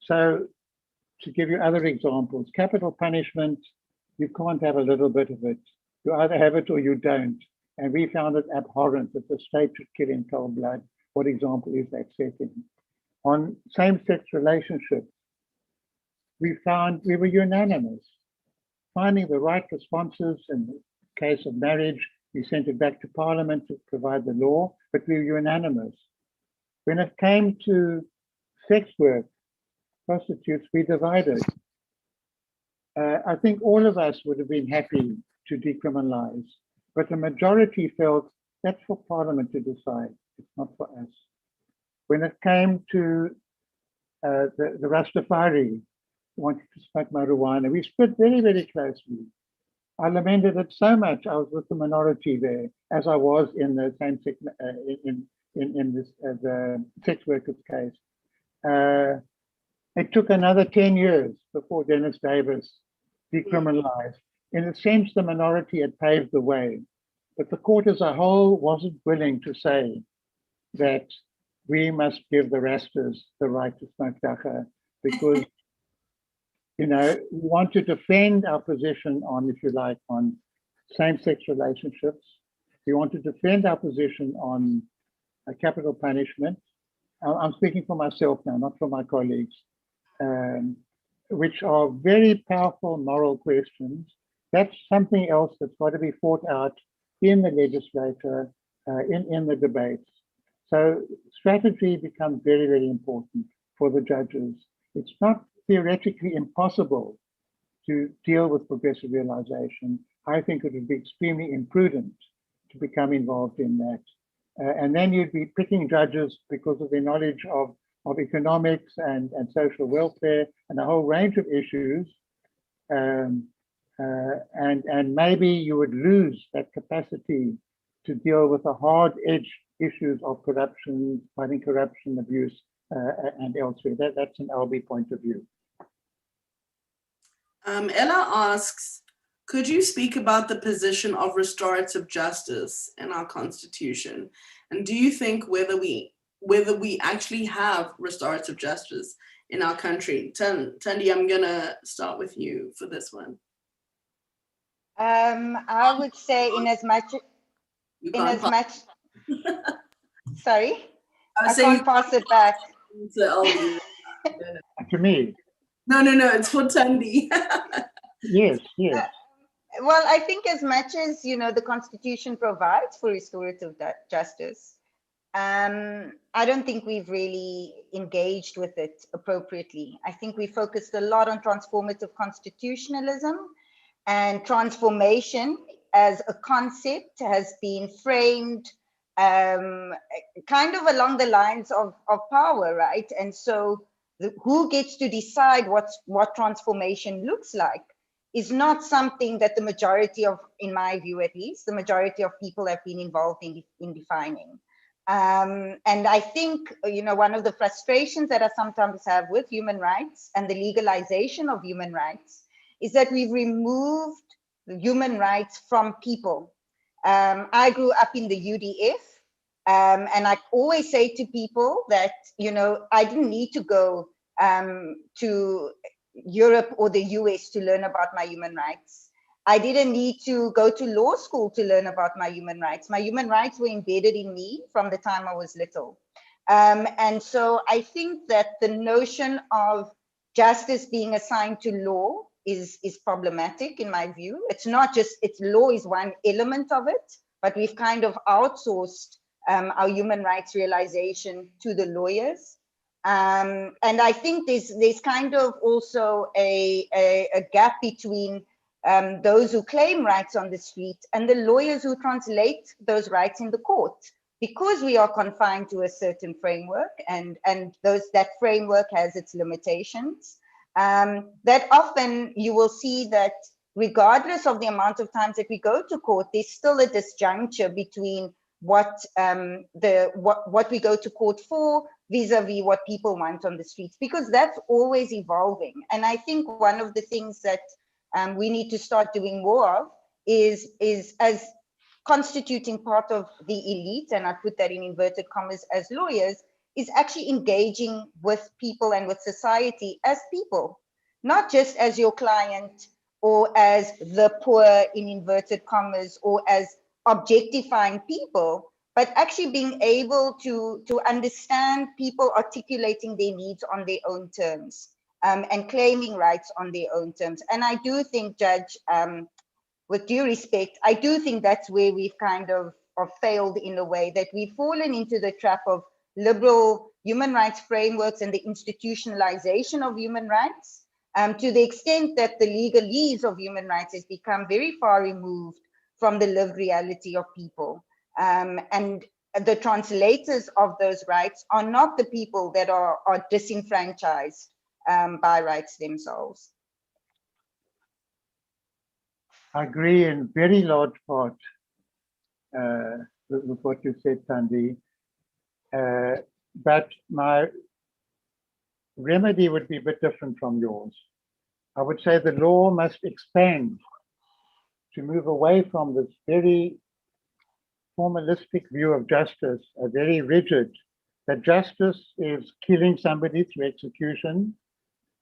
So to give you other examples, capital punishment, you can't have a little bit of it. You either have it or you don't. And we found it abhorrent that the state should kill in cold blood. What example is that setting? On same-sex relationships, we found we were unanimous. Finding the right responses in the case of marriage, we sent it back to Parliament to provide the law, but we were unanimous. When it came to sex work, prostitutes, we divided. I think all of us would have been happy to decriminalize, but the majority felt that's for Parliament to decide, it's not for us. When it came to the Rastafari wanted to smoke marijuana, we split very, very closely. I lamented it so much. I was with the minority there, as I was in the same sex, in this the sex workers case. It took another 10 years before Dennis Davis decriminalized. In a sense, the minority had paved the way, but the court as a whole wasn't willing to say that we must give the Rastas the right to smoke dacha, because we want to defend our position on, if you like, on same-sex relationships. We want to defend our position on capital punishment. I'm speaking for myself now, not for my colleagues, which are very powerful moral questions. That's something else that's got to be fought out in the legislature, in the debates. So strategy becomes very, very important for the judges. It's not theoretically impossible to deal with progressive realization. I think it would be extremely imprudent to become involved in that. And then you'd be picking judges because of their knowledge of economics and social welfare and a whole range of issues. And maybe you would lose that capacity to deal with the hard edge issues of corruption, fighting corruption, abuse, and elsewhere. That's an Albie point of view. Ella asks, could you speak about the position of restorative justice in our constitution? And do you think whether we actually have restorative justice in our country? Thandi, I'm gonna start with you for this one. I would say in as much, sorry, I can't pass it back. To me. No, it's for Thandi. Yes. Well, I think as much as, the Constitution provides for restorative justice, I don't think we've really engaged with it appropriately. I think we focused a lot on transformative constitutionalism, and transformation as a concept has been framed kind of along the lines of power, right? And so who gets to decide what transformation looks like is not something that the majority of, in my view at least, the majority of people have been involved in defining. And I think, one of the frustrations that I sometimes have with human rights and the legalization of human rights is that we've removed human rights from people. I grew up in the UDF, and I always say to people that, I didn't need to go to Europe or the US to learn about my human rights. I didn't need to go to law school to learn about my human rights. My human rights were embedded in me from the time I was little. And so I think that the notion of justice being assigned to law is problematic in my view. It's not just, law is one element of it, but we've kind of outsourced our human rights realization to the lawyers. And I think there's kind of also a gap between those who claim rights on the street and the lawyers who translate those rights in the court, because we are confined to a certain framework, and that framework has its limitations. That often you will see that regardless of the amount of times that we go to court, there's still a disjuncture between what we go to court for vis-a-vis what people want on the streets, because that's always evolving. And I think one of the things that we need to start doing more of is as constituting part of the elite, and I put that in inverted commas as lawyers, is actually engaging with people and with society as people, not just as your client or as the poor in inverted commas or as objectifying people, but actually being able to understand people articulating their needs on their own terms, and claiming rights on their own terms. And I do think, Judge, with due respect, I do think that's where we've kind of failed in a way, that we've fallen into the trap of liberal human rights frameworks and the institutionalization of human rights, to the extent that the legalese of human rights has become very far removed from the lived reality of people. And the translators of those rights are not the people that are disenfranchised by rights themselves. I agree in very large part with what you said, Thandi. But my remedy would be a bit different from yours. I would say the law must expand to move away from this very formalistic view of justice, a very rigid, that justice is killing somebody through execution,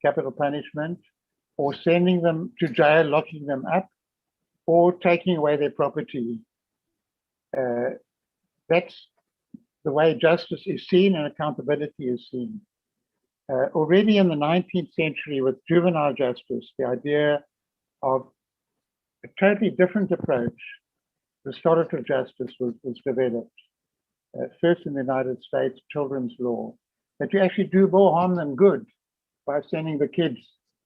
capital punishment, or sending them to jail, locking them up, or taking away their property. That's the way justice is seen and accountability is seen. Already in the 19th century with juvenile justice, the idea of a totally different approach, restorative justice, was developed. First in the United States, children's law, that you actually do more harm than good by sending the kids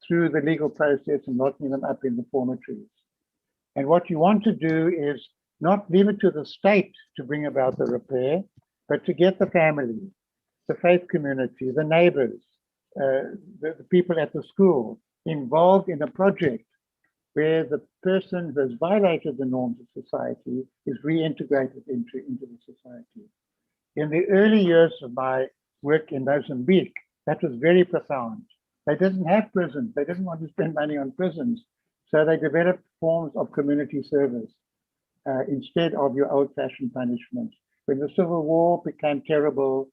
through the legal process and locking them up in the reformatories. And what you want to do is not leave it to the state to bring about the repair, but to get the family, the faith community, the neighbors, the people at the school involved in a project where the person who has violated the norms of society is reintegrated into the society. In the early years of my work in Mozambique, that was very profound. They didn't have prisons. They didn't want to spend money on prisons. So they developed forms of community service instead of your old-fashioned punishment. When the Civil War became terrible,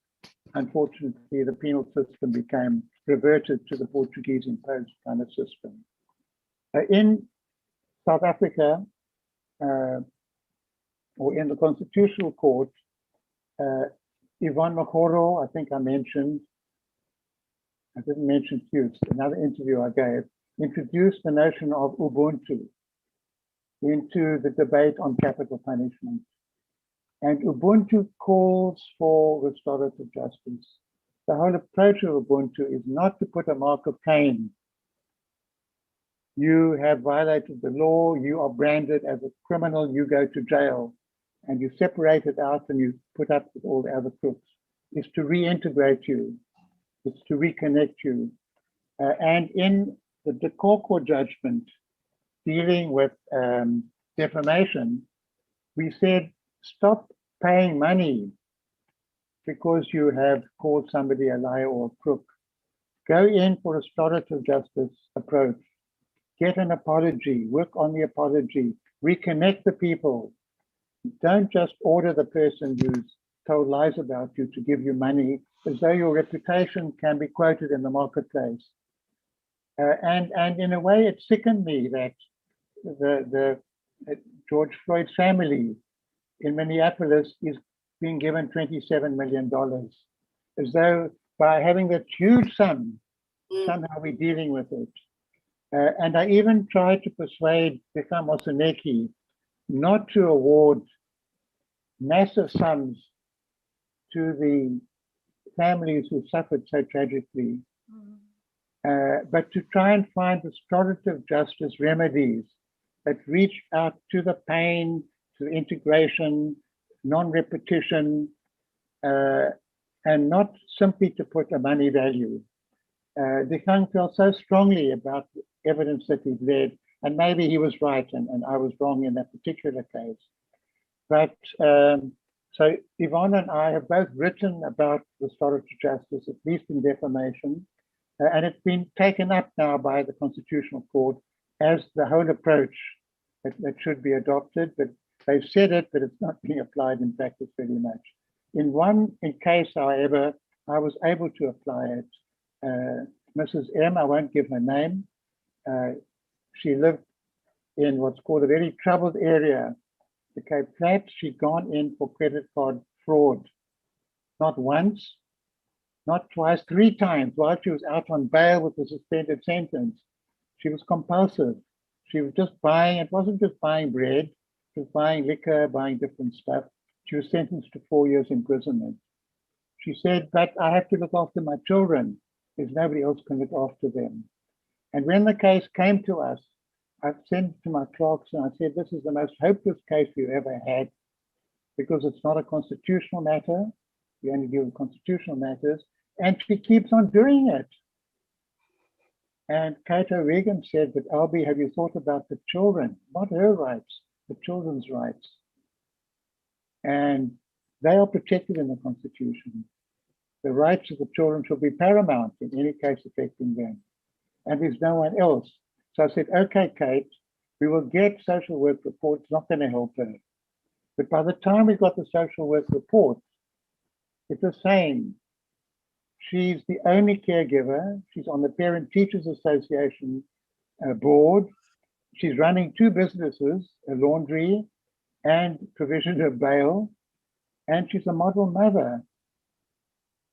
unfortunately, the penal system became reverted to the Portuguese imposed kind of system. In South Africa, or in the Constitutional Court, Yvonne Makgoro, I think I mentioned, I didn't mention Hughes, another interview I gave, introduced the notion of Ubuntu into the debate on capital punishment. And Ubuntu calls for restorative justice. The whole approach of Ubuntu is not to put a mark of Cain. You have violated the law, you are branded as a criminal, you go to jail, and you separate it out and you put up with all the other crooks. It's to reintegrate you, it's to reconnect you. And in the Dekoko judgment dealing with defamation, we said, stop paying money because you have called somebody a liar or a crook. Go in for a restorative justice approach. Get an apology, work on the apology, reconnect the people. Don't just order the person who's told lies about you to give you money as though your reputation can be quoted in the marketplace. And in a way, it sickened me that the George Floyd's family in Minneapolis is being given $27 million, as though by having that huge sum, somehow we're dealing with it. And I even tried to persuade Beka Moseneke not to award massive sums to the families who suffered so tragically, but to try and find restorative justice remedies that reach out to the pain, to the integration, non-repetition, and not simply to put a money value. Dekang felt so strongly about the evidence that he'd read, and maybe he was right and I was wrong in that particular case. But so Yvonne and I have both written about restorative justice, at least in defamation, and it's been taken up now by the Constitutional Court as the whole approach that should be adopted. But They've said it, but it's not being applied in practice very much. In one case, however, I was able to apply it. Mrs. M, I won't give her name. She lived in what's called a very troubled area, the Cape Flats. She'd gone in for credit card fraud, not once, not twice, 3 times while she was out on bail with a suspended sentence. She was compulsive. She was just buying, it wasn't just buying bread, she was buying liquor, buying different stuff. She was sentenced to 4 years imprisonment. She said, but I have to look after my children. There's nobody else can look after them. And when the case came to us, I sent it to my clerks and I said, this is the most hopeless case you ever had because it's not a constitutional matter. We only deal with constitutional matters. And she keeps on doing it. And Cato Regan said, but Albie, have you thought about the children? Not her rights, the children's rights. And they are protected in the Constitution. The rights of the children shall be paramount in any case affecting them. And there's no one else. So I said, okay, Kate, we will get social work report. It's not going to help her. But by the time we got the social work report, it's the same. She's the only caregiver. She's on the Parent Teachers Association board. She's running 2 businesses, a laundry and provision of bail. And she's a model mother.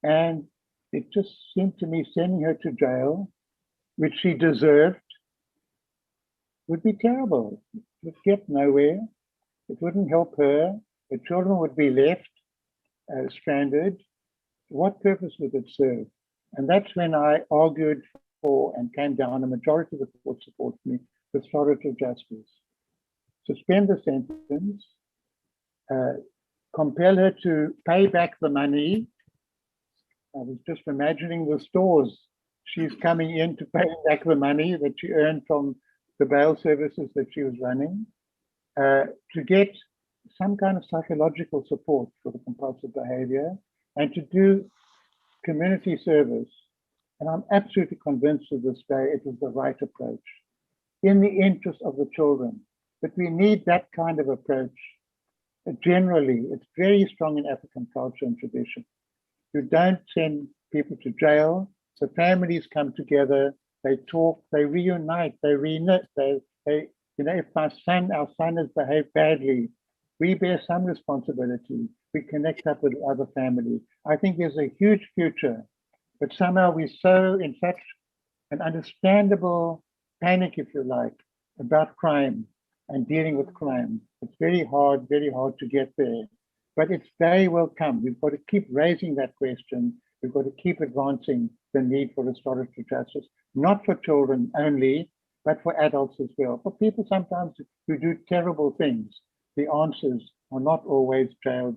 And it just seemed to me sending her to jail, which she deserved, would be terrible. It would get nowhere. It wouldn't help her. The children would be left stranded. What purpose would it serve? And that's when I argued for and came down, a majority of the court supported me, restorative justice. Suspend the sentence, compel her to pay back the money. I was just imagining the stores. She's coming in to pay back the money that she earned from the bail services that she was running, to get some kind of psychological support for the compulsive behavior and to do community service. And I'm absolutely convinced to this day it was the right approach in the interest of the children. But we need that kind of approach. Generally, it's very strong in African culture and tradition. You don't send people to jail. So families come together, they talk, they reunite, they reknit. They, if our son has behaved badly, we bear some responsibility. We connect up with the other family. I think there's a huge future, but somehow we're so in such an understandable panic, if you like, about crime and dealing with crime. It's very hard to get there, but its day will come. We've got to keep raising that question. We've got to keep advancing the need for restorative justice, not for children only, but for adults as well. For people sometimes who do terrible things, the answers are not always jail,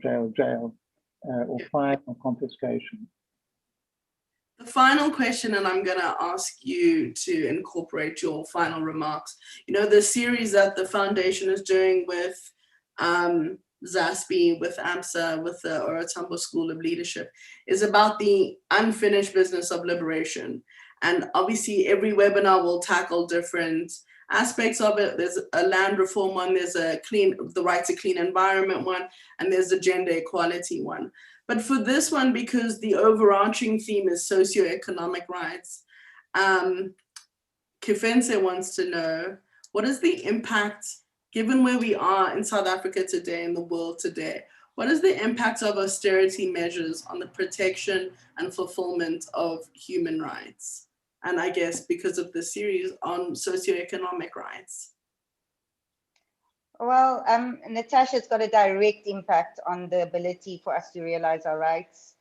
or fine or confiscation. The final question, and I'm going to ask you to incorporate your final remarks. The series that the foundation is doing with ZASPI, with AMSA, with the Oliver Tambo School of Leadership is about the unfinished business of liberation. And obviously every webinar will tackle different aspects of it. There's a land reform one, there's the right to clean environment one, and there's the gender equality one. But for this one, because the overarching theme is socio-economic rights, Kifense wants to know, what is the impact, given where we are in South Africa today, in the world today, what is the impact of austerity measures on the protection and fulfillment of human rights? And I guess because of the series on socioeconomic rights. Well, Natasha's got a direct impact on the ability for us to realize our rights.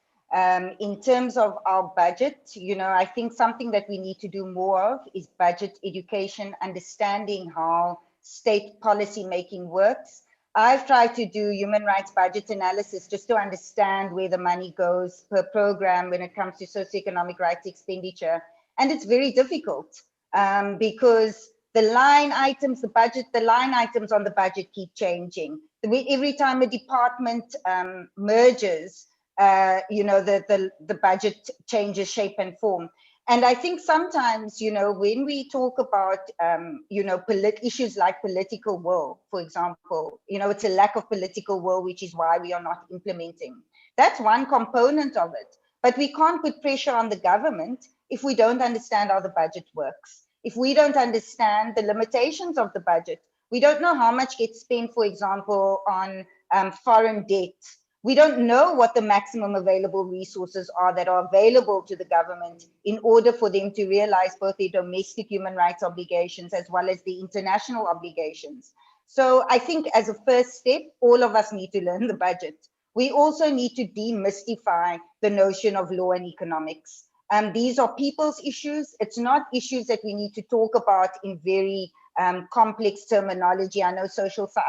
In terms of our budget, I think something that we need to do more of is budget education, understanding how state policy making works. I've tried to do human rights budget analysis just to understand where the money goes per program when it comes to socioeconomic rights expenditure. And it's very difficult because the line items on the budget keep changing. Every time a department merges, the budget changes shape and form. And I think sometimes, when we talk about, issues like political will, for example, it's a lack of political will, which is why we are not implementing. That's one component of it. But we can't put pressure on the government if we don't understand how the budget works. If we don't understand the limitations of the budget, we don't know how much gets spent, for example, on foreign debt. We don't know what the maximum available resources are that are available to the government in order for them to realize both their domestic human rights obligations as well as the international obligations. So I think as a first step, all of us need to learn the budget. We also need to demystify the notion of law and economics. These are people's issues. It's not issues that we need to talk about in very complex terminology. I know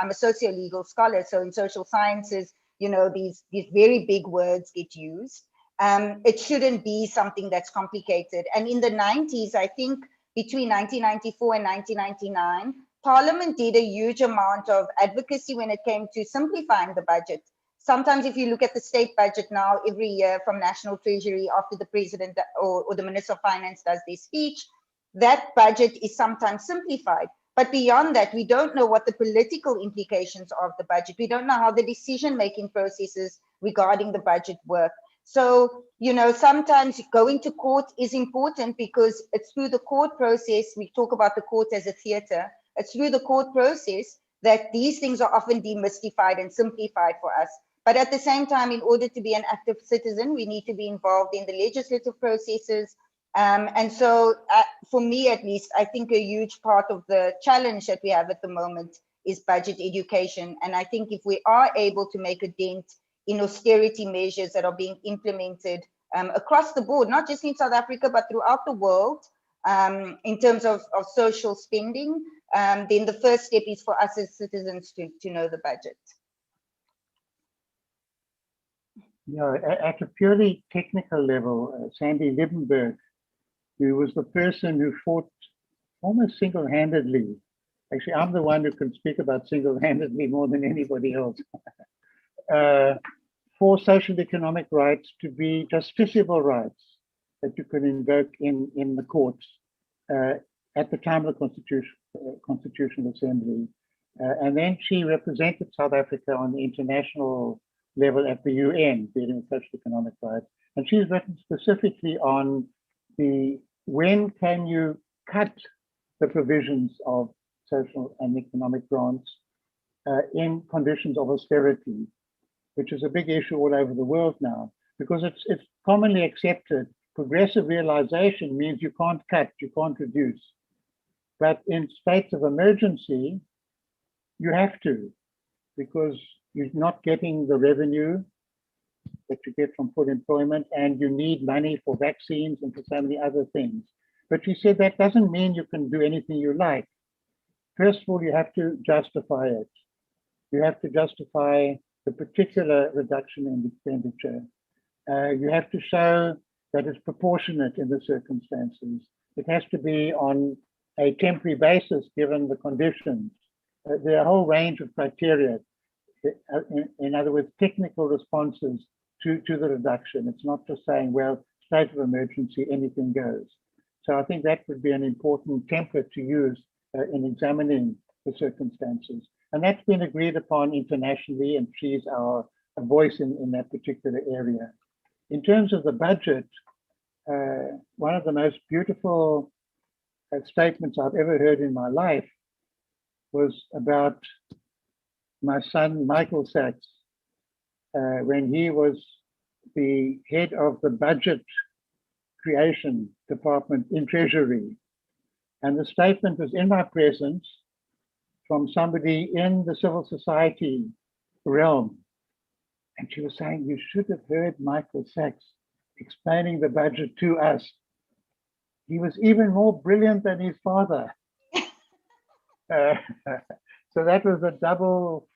I'm a socio-legal scholar, so in social sciences, these very big words get used. It shouldn't be something that's complicated. And in the 90s, I think between 1994 and 1999, Parliament did a huge amount of advocacy when it came to simplifying the budget. Sometimes if you look at the state budget now, every year from National Treasury, after the president or the Minister of Finance does their speech, that budget is sometimes simplified. But beyond that, we don't know what the political implications of the budget. We don't know how the decision-making processes regarding the budget work. So, sometimes going to court is important because it's through the court process. We talk about the court as a theater. It's through the court process that these things are often demystified and simplified for us. But at the same time, in order to be an active citizen, we need to be involved in the legislative processes. And so for me, at least, I think a huge part of the challenge that we have at the moment is budget education. And I think if we are able to make a dent in austerity measures that are being implemented across the board, not just in South Africa, but throughout the world, in terms of social spending, then the first step is for us as citizens to know the budget. Yeah, at a purely technical level, Sandy Liebenberg, who was the person who fought almost single-handedly. Actually, I'm the one who can speak about single-handedly more than anybody else. For social economic rights to be justiciable rights that you can invoke in the courts at the time of the Constitutional Assembly. And then she represented South Africa on the international level at the UN, dealing with social economic rights. And she's written specifically on when can you cut the provisions of social and economic grants in conditions of austerity, which is a big issue all over the world now, because it's commonly accepted. Progressive realization means you can't cut, you can't reduce. But in states of emergency, you have to, because you're not getting the revenue that you get from full employment, and you need money for vaccines and for so many other things. But she said that doesn't mean you can do anything you like. First of all, you have to justify it. You have to justify the particular reduction in expenditure. You have to show that it's proportionate in the circumstances. It has to be on a temporary basis, given the conditions. There are a whole range of criteria. In other words, technical responses to the reduction. It's not just saying, well, state of emergency, anything goes. So I think that would be an important template to use in examining the circumstances. And that's been agreed upon internationally, and she's a voice in that particular area. In terms of the budget, one of the most beautiful statements I've ever heard in my life was about my son, Michael Sachs, when he was the head of the budget creation department in Treasury. And the statement was in my presence from somebody in the civil society realm. And she was saying, you should have heard Michael Sachs explaining the budget to us. He was even more brilliant than his father. So that was a double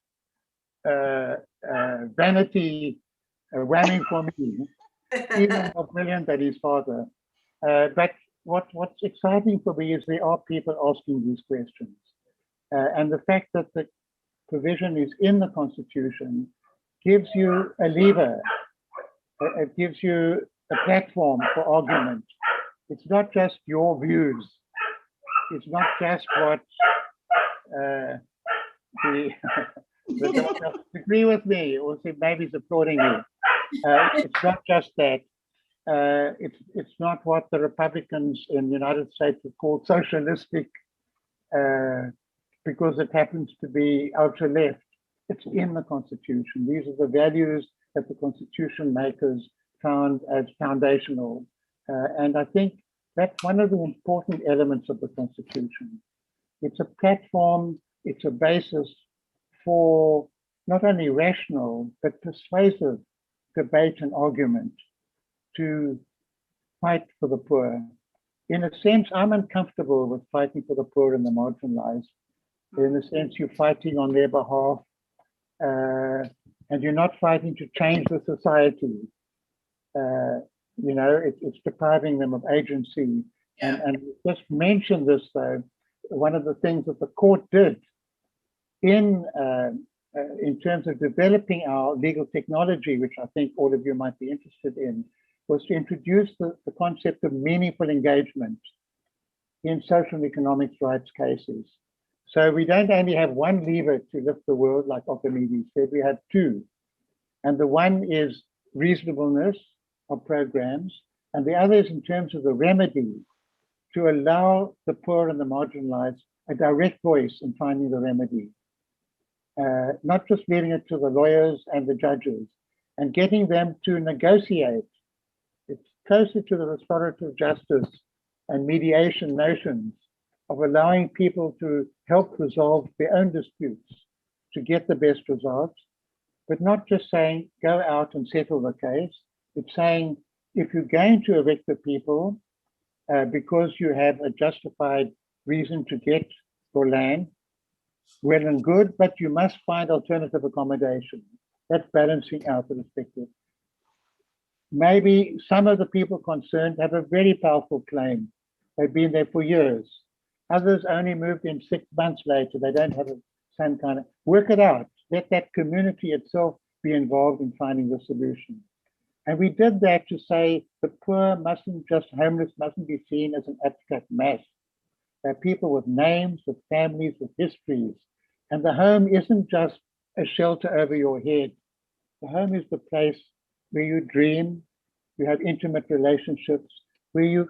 vanity whammy for me, even more brilliant than his father. But what's exciting for me is there are people asking these questions. And the fact that the provision is in the Constitution gives you a lever. It gives you a platform for argument. It's not just your views. It's not just what the doctor agree with me, or say maybe he's applauding me. It's not just that. It's not what the Republicans in the United States would call socialistic, because it happens to be ultra left. It's in the Constitution. These are the values that the Constitution makers found as foundational. And I think that's one of the important elements of the Constitution. It's a platform, it's a basis for not only rational, but persuasive debate and argument to fight for the poor. In a sense, I'm uncomfortable with fighting for the poor and the marginalized. In a sense, you're fighting on their behalf, and you're not fighting to change the society. You know, it's depriving them of agency. Yeah. And just mention this, though, one of the things that the court did in terms of developing our legal technology, which I think all of you might be interested in, was to introduce the concept of meaningful engagement in social and economic rights cases. So we don't only have one lever to lift the world, like Archimedes said, we have two. And the one is reasonableness of programs, and the other is in terms of the remedy, to allow the poor and the marginalized a direct voice in finding the remedy. Not just leaving it to the lawyers and the judges, and getting them to negotiate. It's closer to the restorative justice and mediation notions of allowing people to help resolve their own disputes to get the best results, but not just saying, go out and settle the case. It's saying, if you're going to evict the people because you have a justified reason to get your land, well and good, but you must find alternative accommodation. That's balancing out the respective. Maybe some of the people concerned have a very powerful claim. They've been there for years. Others only moved in 6 months later. They don't have the same kind of, work it out. Let that community itself be involved in finding the solution. And we did that to say the poor mustn't just, homeless mustn't be seen as an abstract mass. They're people with names, with families, with histories. And the home isn't just a shelter over your head. The home is the place where you dream, you have intimate relationships, where you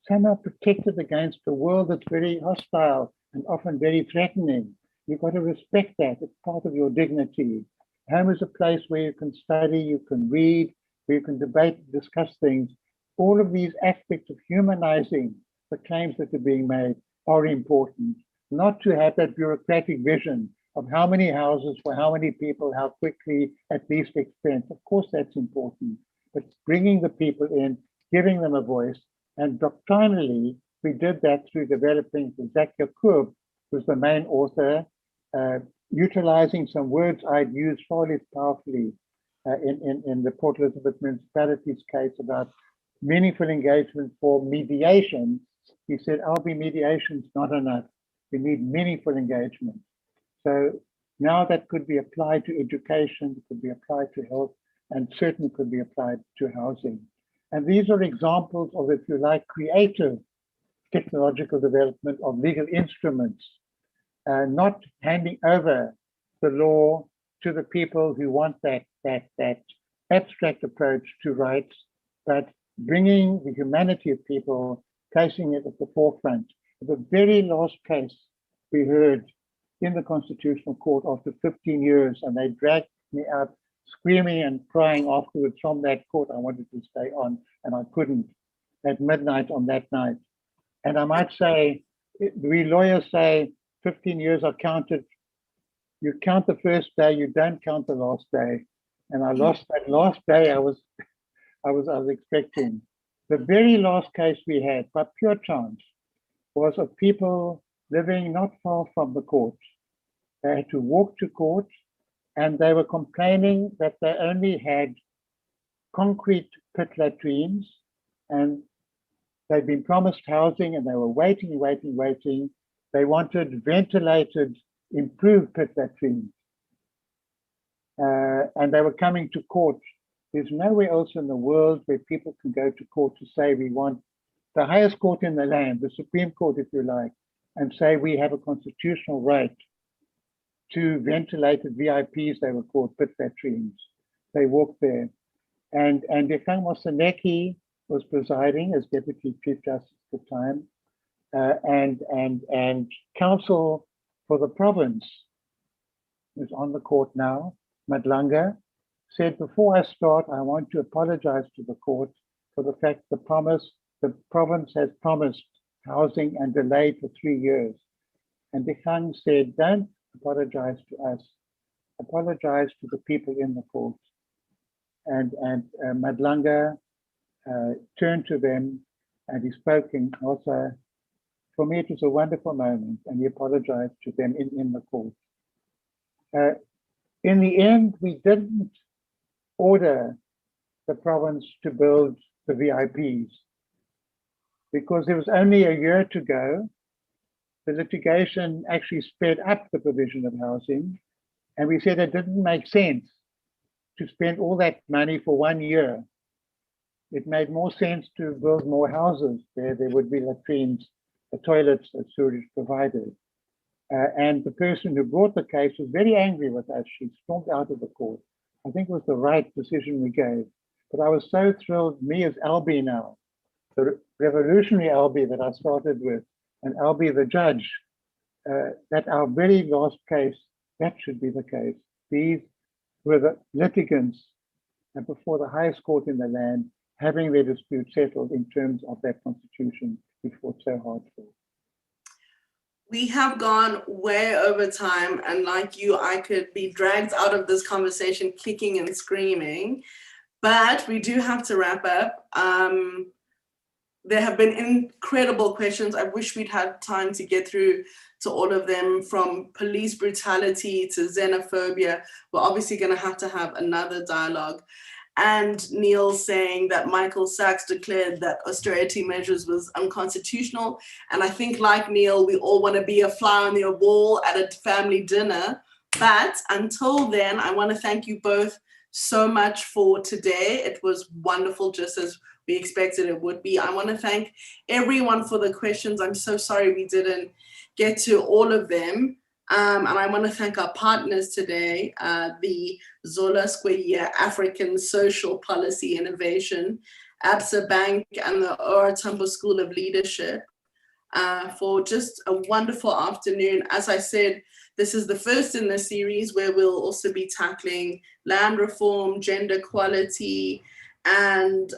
somehow protected against a world that's very hostile and often very threatening. You've got to respect that. It's part of your dignity. Home is a place where you can study, you can read, where you can debate, discuss things. All of these aspects of humanizing the claims that are being made are important. Not to have that bureaucratic vision of how many houses for how many people, how quickly, at least expense. Of course, that's important. But bringing the people in, giving them a voice, and doctrinally, we did that through developing Zach Yacoub, who's the main author, utilizing some words I'd used far less powerfully in the Port Elizabeth municipality's case about meaningful engagement for mediation. He said, Albie, mediation's not enough. We need meaningful engagement. So now that could be applied to education, could be applied to health, and certainly could be applied to housing. And these are examples of, if you like, creative technological development of legal instruments, not handing over the law to the people who want that abstract approach to rights, but bringing the humanity of people, placing it at the forefront. The very last case we heard in the Constitutional Court after 15 years, and they dragged me out screaming and crying afterwards from that court. I wanted to stay on, and I couldn't at midnight on that night. And I might say, we lawyers say 15 years are counted. You count the first day, you don't count the last day. And I lost that last day I was expecting. The very last case we had, by pure chance, was of people living not far from the court. They had to walk to court, and they were complaining that they only had concrete pit latrines, and they'd been promised housing, and they were waiting. They wanted ventilated, improved pit latrines. And they were coming to court. There's nowhere else in the world where people can go to court to say we want the highest court in the land, the Supreme Court, if you like, and say we have a constitutional right to ventilated VIPs, they were called pit latrines. They walked there. And Dekang Moseneke was presiding as Deputy Chief Justice at the time. And counsel for the province, who's on the court now, Madlanga, said, before I start, I want to apologize to the court for the fact the province has promised housing and delayed for 3 years. And Dekang said, don't apologize to us, apologize to the people in the court. And Madlanga turned to them and he spoke in also. For me, it was a wonderful moment, and he apologized to them in the court. In the end, we didn't order the province to build the VIPs because there was only a year to go. The litigation actually sped up the provision of housing, and we said it didn't make sense to spend all that money for 1 year. It made more sense to build more houses where there would be latrines, the toilets, the sewage provided. And the person who brought the case was very angry with us. She stormed out of the court. I think it was the right decision we gave. But I was so thrilled, me as Albie now, the revolutionary Albie that I started with, and Albie the judge, that our very last case, that should be the case. These were the litigants before the highest court in the land, having their dispute settled in terms of that constitution we fought so hard for. We have gone way over time, and like you, I could be dragged out of this conversation kicking and screaming, but we do have to wrap up. There have been incredible questions. I wish we'd had time to get through to all of them, from police brutality to xenophobia. We're obviously going to have another dialogue. And Neil saying that Michael Sachs declared that austerity measures was unconstitutional. And I think, like Neil, we all want to be a fly on the wall at a family dinner. But until then, I want to thank you both so much for today. It was wonderful, just as we expected it would be. I want to thank everyone for the questions. I'm so sorry we didn't get to all of them. And I want to thank our partners today, the Zola Skweyiya African Social Policy Innovation, Absa Bank, and the Oliver Tambo School of Leadership for just a wonderful afternoon. As I said, this is the first in the series where we'll also be tackling land reform, gender equality, and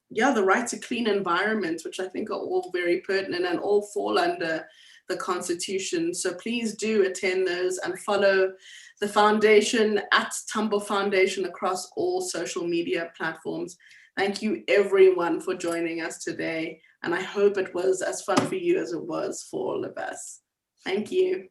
the right to clean environment, which I think are all very pertinent and all fall under the Constitution. So please do attend those and follow the foundation at Tambo Foundation across all social media platforms. Thank you everyone for joining us today. And I hope it was as fun for you as it was for all of us. Thank you.